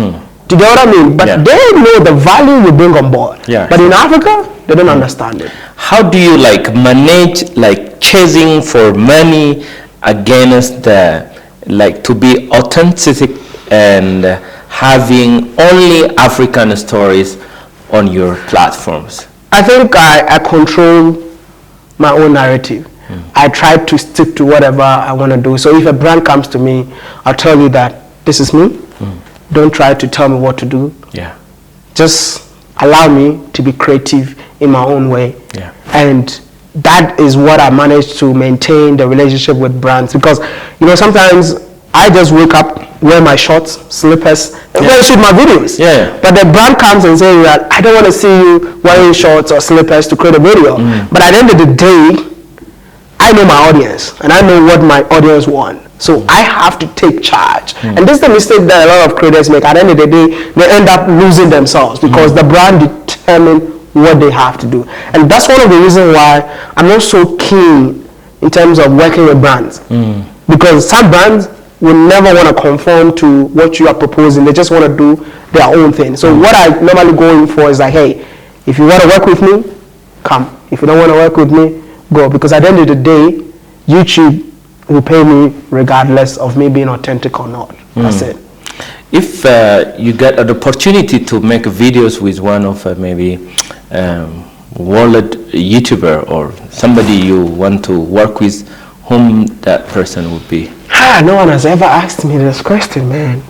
Do you know what I mean? But they know the value we bring on board. But in Africa, they don't understand it. How do you like manage like chasing for money against the like to be authentic and having only African stories on your platforms? I think I control my own narrative. I try to stick to whatever I want to do. So if a brand comes to me, I'll tell you that this is me. Don't try to tell me what to do. Just allow me to be creative in my own way. And that is what I managed to maintain the relationship with brands, because you know, sometimes I just wake up, wear my shorts, slippers, and go shoot my videos. But the brand comes and says that I don't want to see you wearing shorts or slippers to create a video. But at the end of the day, I know my audience and I know what my audience want. So I have to take charge. And this is the mistake that a lot of creators make. At the end of the day, they end up losing themselves because the brand determines what they have to do. And that's one of the reasons why I'm not so keen in terms of working with brands. Because some brands will never want to conform to what you are proposing. They just want to do their own thing. So what I normally go in for is like, hey, if you want to work with me, come. If you don't want to work with me, go. Because at the end of the day, YouTube will pay me regardless of me being authentic or not. That's it. If you get an opportunity to make videos with one of maybe world YouTuber or somebody you want to work with, whom that person would be? No one has ever asked me this question, man.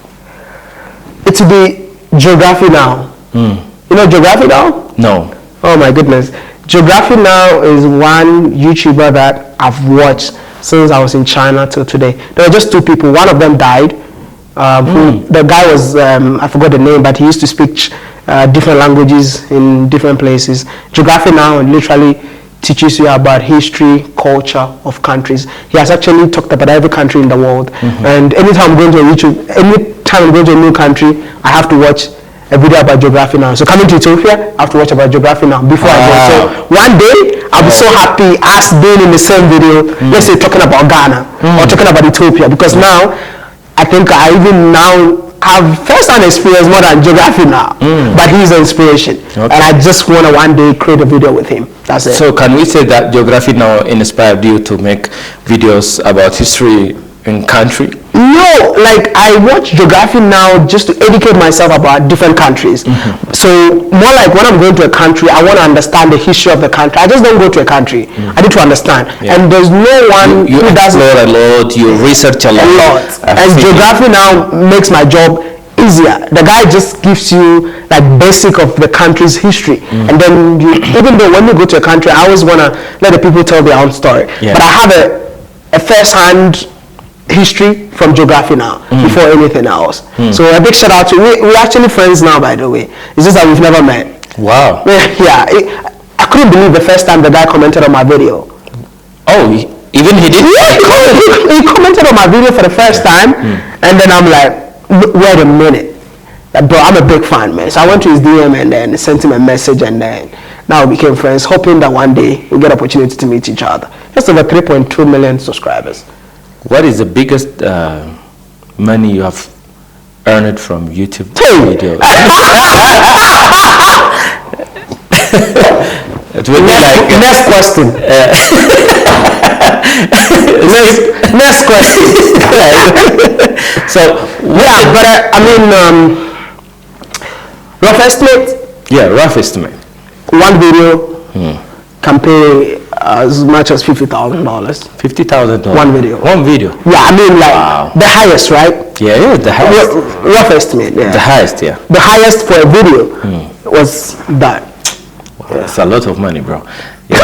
It would be Geography Now. You know Geography Now? No. Oh my goodness. Geography Now is one YouTuber that I've watched since I was in China till today. There were just two people. One of them died. The guy was, I forgot the name, but he used to speak different languages in different places. Geography Now literally teaches you about history, culture of countries. He has actually talked about every country in the world. And anytime I'm going to a new country, I have to watch a video about Geography Now. So coming to Ethiopia, I have to watch about Geography Now before I go. So one day, I'll be so happy us being in the same video, let's say talking about Ghana or talking about Ethiopia, because now I think I even now have first-hand experience more than Geography Now, but he's an inspiration. And I just want to one day create a video with him. That's it. So can we say that Geography Now inspired you to make videos about history in country? No, like I watch geography now just to educate myself about different countries. So more like when I'm going to a country, I want to understand the history of the country. I just don't go to a country. I need to understand. And there's no one you who does explore a lot, you research a lot. And geography now makes my job easier. The guy just gives you like basic of the country's history, and then you, even though when you go to a country, I always want to let the people tell their own story. But I have a first-hand history from geography now before anything else. So a big shout out to we're actually friends now, by the way. It's just that we've never met. Wow. Yeah, I couldn't believe the first time the guy commented on my video. Oh, even he did? Yeah, he commented on my video for the first time, and then I'm like, wait a minute. Like, bro, I'm a big fan, man. So I went to his DM and then sent him a message, and then now we became friends, hoping that one day we'll get opportunity to meet each other. Just over 3.2 million subscribers. What is the biggest money you have earned from YouTube videos? It would be like next question. next question. So yeah, but I mean, rough estimate. Yeah, rough estimate. One video can pay as much as $50,000. $50,000. One video. One video. Yeah, I mean like the highest, right? Yeah, the highest. Rough estimate. Yeah. The highest, yeah. The highest for a video was that. Wow, that's a lot of money, bro. Yeah.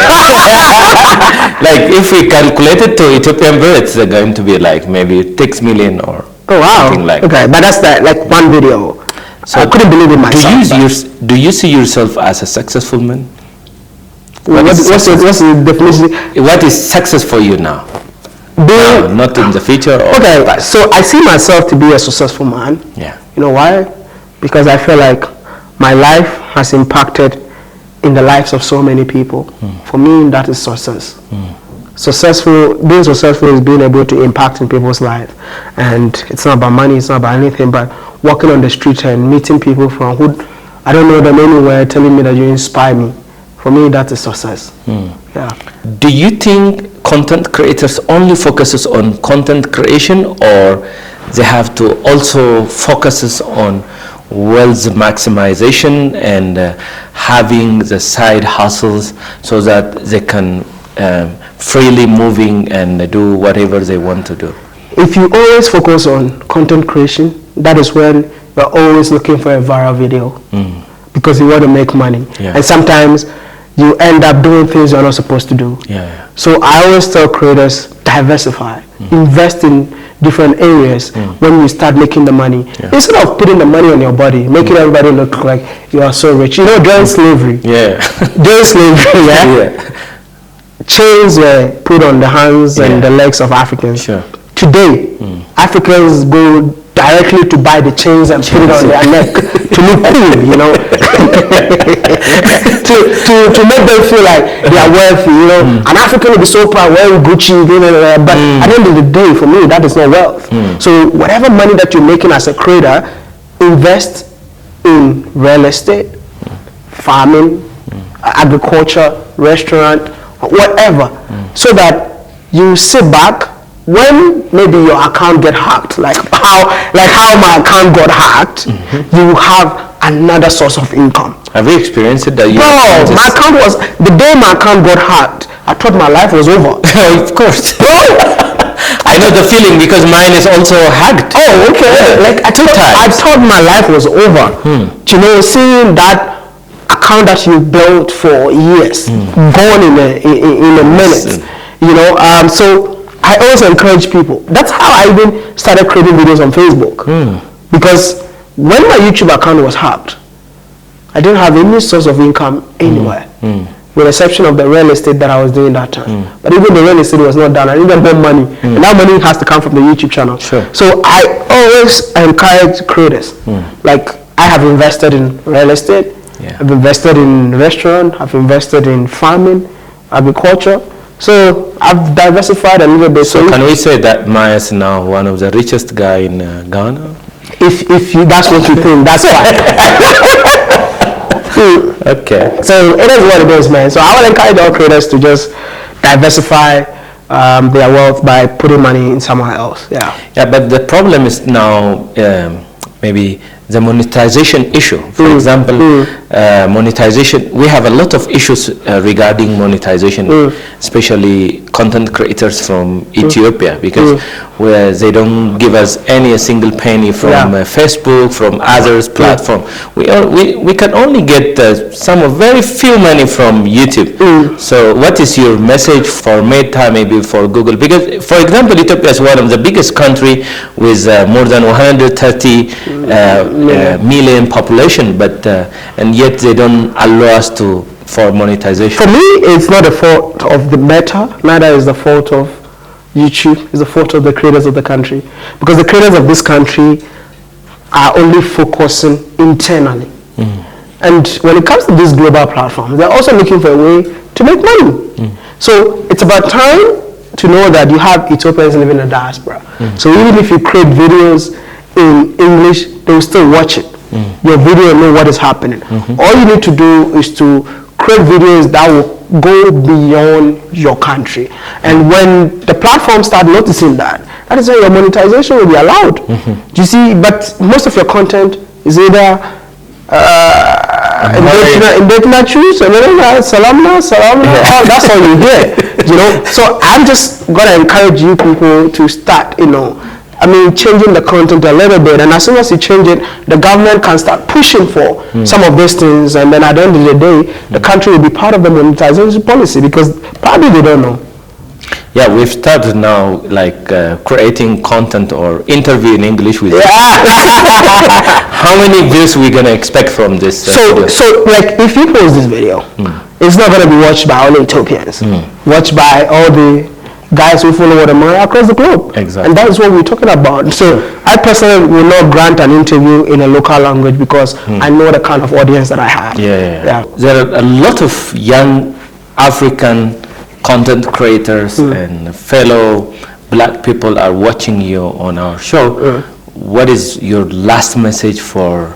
Like if we calculate it to Ethiopian bill, it's going to be like maybe 6 million or something like. Okay, but that's like one video. So I couldn't believe it myself. Do you see yourself as a successful man? What's the definition? What is success for you now? Not in the future. Or okay, so I see myself to be a successful man. Yeah. You know why? Because I feel like my life has impacted in the lives of so many people. For me, that is success. Being successful is being able to impact in people's lives. And it's not about money, it's not about anything, but walking on the street and meeting people from who I don't know them anywhere, telling me that you inspire me. For me, that is success. Yeah. Do you think content creators only focuses on content creation, or they have to also focuses on wealth maximization and having the side hustles so that they can freely moving and do whatever they want to do? If you always focus on content creation, that is when you're always looking for a viral video because you want to make money. And sometimes you end up doing things you're not supposed to do. So I always tell creators, diversify, invest in different areas when you start making the money. Instead of putting the money on your body, making everybody look like you are so rich. You know, during slavery, chains were put on the hands and the legs of Africans. Today, Africans go directly to buy the chains and put it on their neck to look cool, you know, to make them feel like they are wealthy, you know. An African will be so proud wearing Gucci, but at the end of the day, for me, that is not wealth. So whatever money that you're making as a creator, invest in real estate, farming, agriculture, restaurant, whatever, so that you sit back when maybe your account get hacked, like how my account got hacked, you have another source of income. Have you experienced it? That my account was, the day my account got hacked, I thought my life was over. Of course. I know the feeling because mine is also hacked. Oh, okay. Like I thought my life was over. You know, seeing that account that you built for years gone in a minute. You know, so I always encourage people. That's how I even started creating videos on Facebook. Because when my YouTube account was hacked, I didn't have any source of income anywhere, with the exception of the real estate that I was doing that time. But even the real estate was not done. I needed more money, and that money has to come from the YouTube channel. So I always encourage creators. Like I have invested in real estate, I've invested in restaurant, I've invested in farming, agriculture. So I've diversified a little bit. So can we say that Maya is now one of the richest guy in Ghana? If you, that's what you think, that's fine. Okay. So it is what it is, man. So I would encourage all creators to just diversify, their wealth by putting money in somewhere else. Yeah. Yeah, but the problem is now maybe the monetization issue. For example, monetization. We have a lot of issues regarding monetization, especially content creators from Ethiopia, because where they don't give us any single penny from Facebook, from others platform. We can only get some of very few money from YouTube. So what is your message for Meta, maybe for Google? Because for example, Ethiopia is one of the biggest country with more than 130 million population, but and yet they don't allow us for monetization. For me, it's not the fault of the Meta, neither is the fault of YouTube. It's the fault of the creators of the country, because the creators of this country are only focusing internally. And when it comes to these global platforms, they're also looking for a way to make money. So it's about time to know that you have Ethiopians living in the diaspora. So even if you create videos in English, they will still watch it. Your video and know what is happening. All you need to do is to create videos that will go beyond your country. And when the platforms start noticing that, that is when your monetization will be allowed. You see, but most of your content is either Indetna choose, salamna, that's all you hear. You know, so I'm just gonna encourage you people to start, changing the content a little bit, and as soon as you change it, the government can start pushing for some of these things, and then at the end of the day, the country will be part of the monetization policy, because probably they don't know. Yeah, we've started now, like creating content or interview in English with. How many views we gonna expect from this? So like if you post this video, it's not gonna be watched by all Ethiopians. Watched by all the guys who follow WODEMAYA across the globe. Exactly. And that is what we're talking about. So I personally will not grant an interview in a local language, because I know the kind of audience that I have. Yeah. There are a lot of young African content creators and fellow black people are watching you on our show. What is your last message for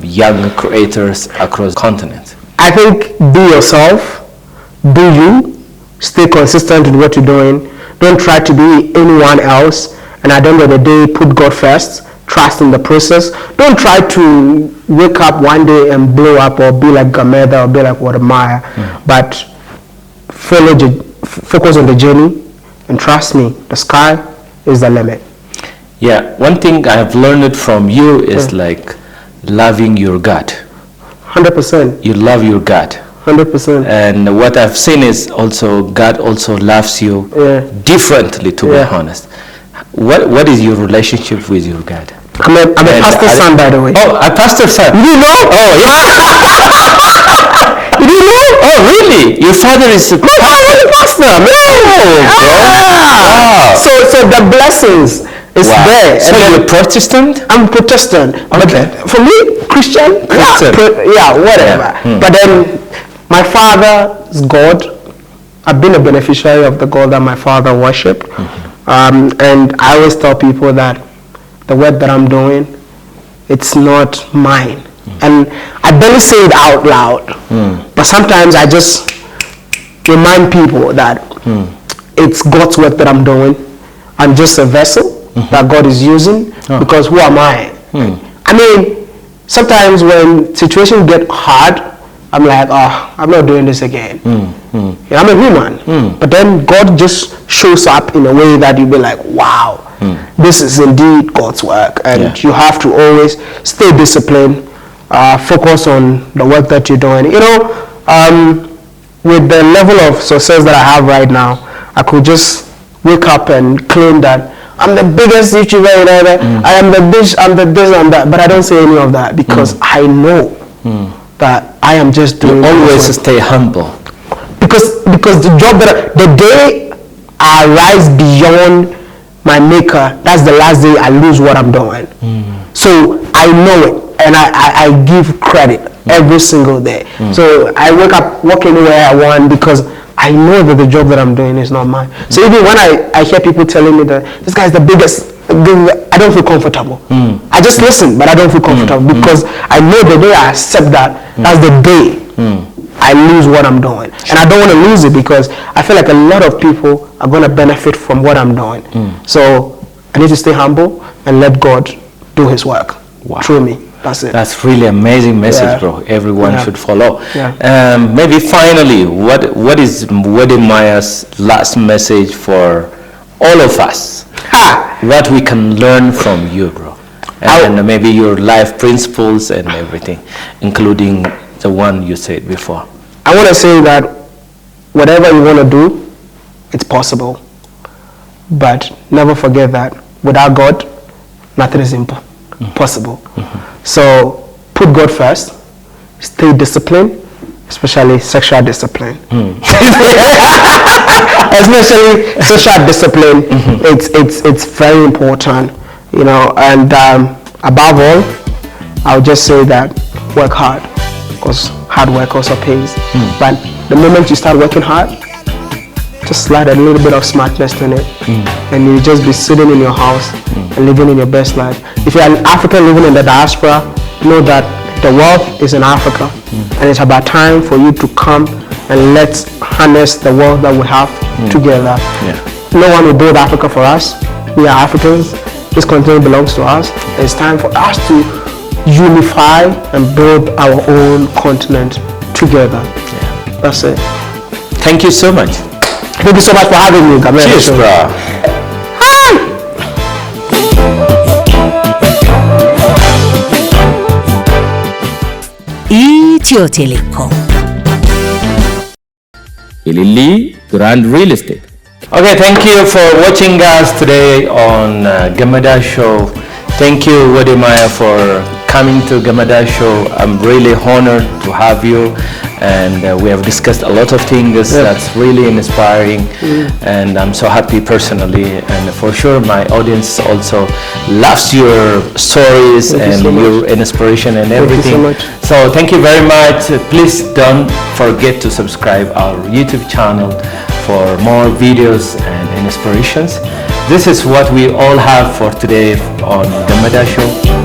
young creators across continents? I think be yourself, do you, stay consistent with what you're doing. Don't try to be anyone else, and at the end of the day, put God first. Trust in the process. Don't try to wake up one day and blow up or be like Gammadaa or be like WODEMAYA, but focus on the journey, and trust me, the sky is the limit. Yeah, one thing I have learned from you is like loving your God. 100%. You love your God. 100%. And what I've seen is also God also loves you differently, to be honest. What is your relationship with your God? I'm a pastor's son, by the way. Oh, a pastor's son. You know? Oh, yeah. You know? Oh, really? Your father is a pastor, man. Wow. So the blessings is there. So you're Protestant? I'm Protestant. Okay. But for me, Christian. Whatever. But then my father's God, I've been a beneficiary of the God that my father worshipped. And I always tell people that the work that I'm doing, it's not mine. And I barely say it out loud. But sometimes I just remind people that it's God's work that I'm doing. I'm just a vessel that God is using, because who am I? I mean, sometimes when situations get hard, I'm like, I'm not doing this again. I'm a human. But then God just shows up in a way that you'll be like, wow, this is indeed God's work. And you have to always stay disciplined, focus on the work that you're doing. With the level of success that I have right now, I could just wake up and claim that I'm the biggest YouTuber, I am the this, I'm the this, and that. But I don't say any of that, because I know that I am just doing. You always stay humble. Because the job the day I rise beyond my maker, that's the last day I lose what I'm doing. So I know it, and I give credit every single day. So I wake up, walk anywhere I want, because I know that the job that I'm doing is not mine. So even when I hear people telling me that this guy is the biggest, I don't feel comfortable. I just listen, but I don't feel comfortable, because I know the day I accept that, that's the day I lose what I'm doing. And I don't want to lose it because I feel like a lot of people are going to benefit from what I'm doing. So I need to stay humble and let God do his work through me. That's it. That's really amazing message, bro. Everyone should follow. Maybe finally, what is WODEMAYA's last message for all of us? What we can learn from you, bro? And maybe your life principles and everything, including the one you said before. I want to say that whatever you want to do, it's possible. But never forget that without God, nothing is possible. So put God first, stay disciplined, especially sexual discipline. Especially sexual discipline, it's very important, you know. And above all, I'll just say that work hard, because hard work also pays. But the moment you start working hard, just slide a little bit of smartness in it, and you just be sitting in your house and living in your best life. If you're an African living in the diaspora, know that the wealth is in Africa, and it's about time for you to come and let's harness the wealth that we have together. No one will build Africa for us. We are Africans. This continent belongs to us. It's time for us to unify and build our own continent together. That's it. Thank you so much. Thank you so much for having me. Cheers, bro. Ethio Telecom. Ilili Grand Real Estate. Okay, thank you for watching us today on Gammadaa Show. Thank you, Wode Maya, for coming to Gammadaa Show. I'm really honored to have you, and we have discussed a lot of things that's really inspiring, and I'm so happy personally, and for sure my audience also loves your stories and your inspiration and everything. So thank you very much. Please don't forget to subscribe our YouTube channel for more videos and inspirations. This is what we all have for today on Gammadaa Show.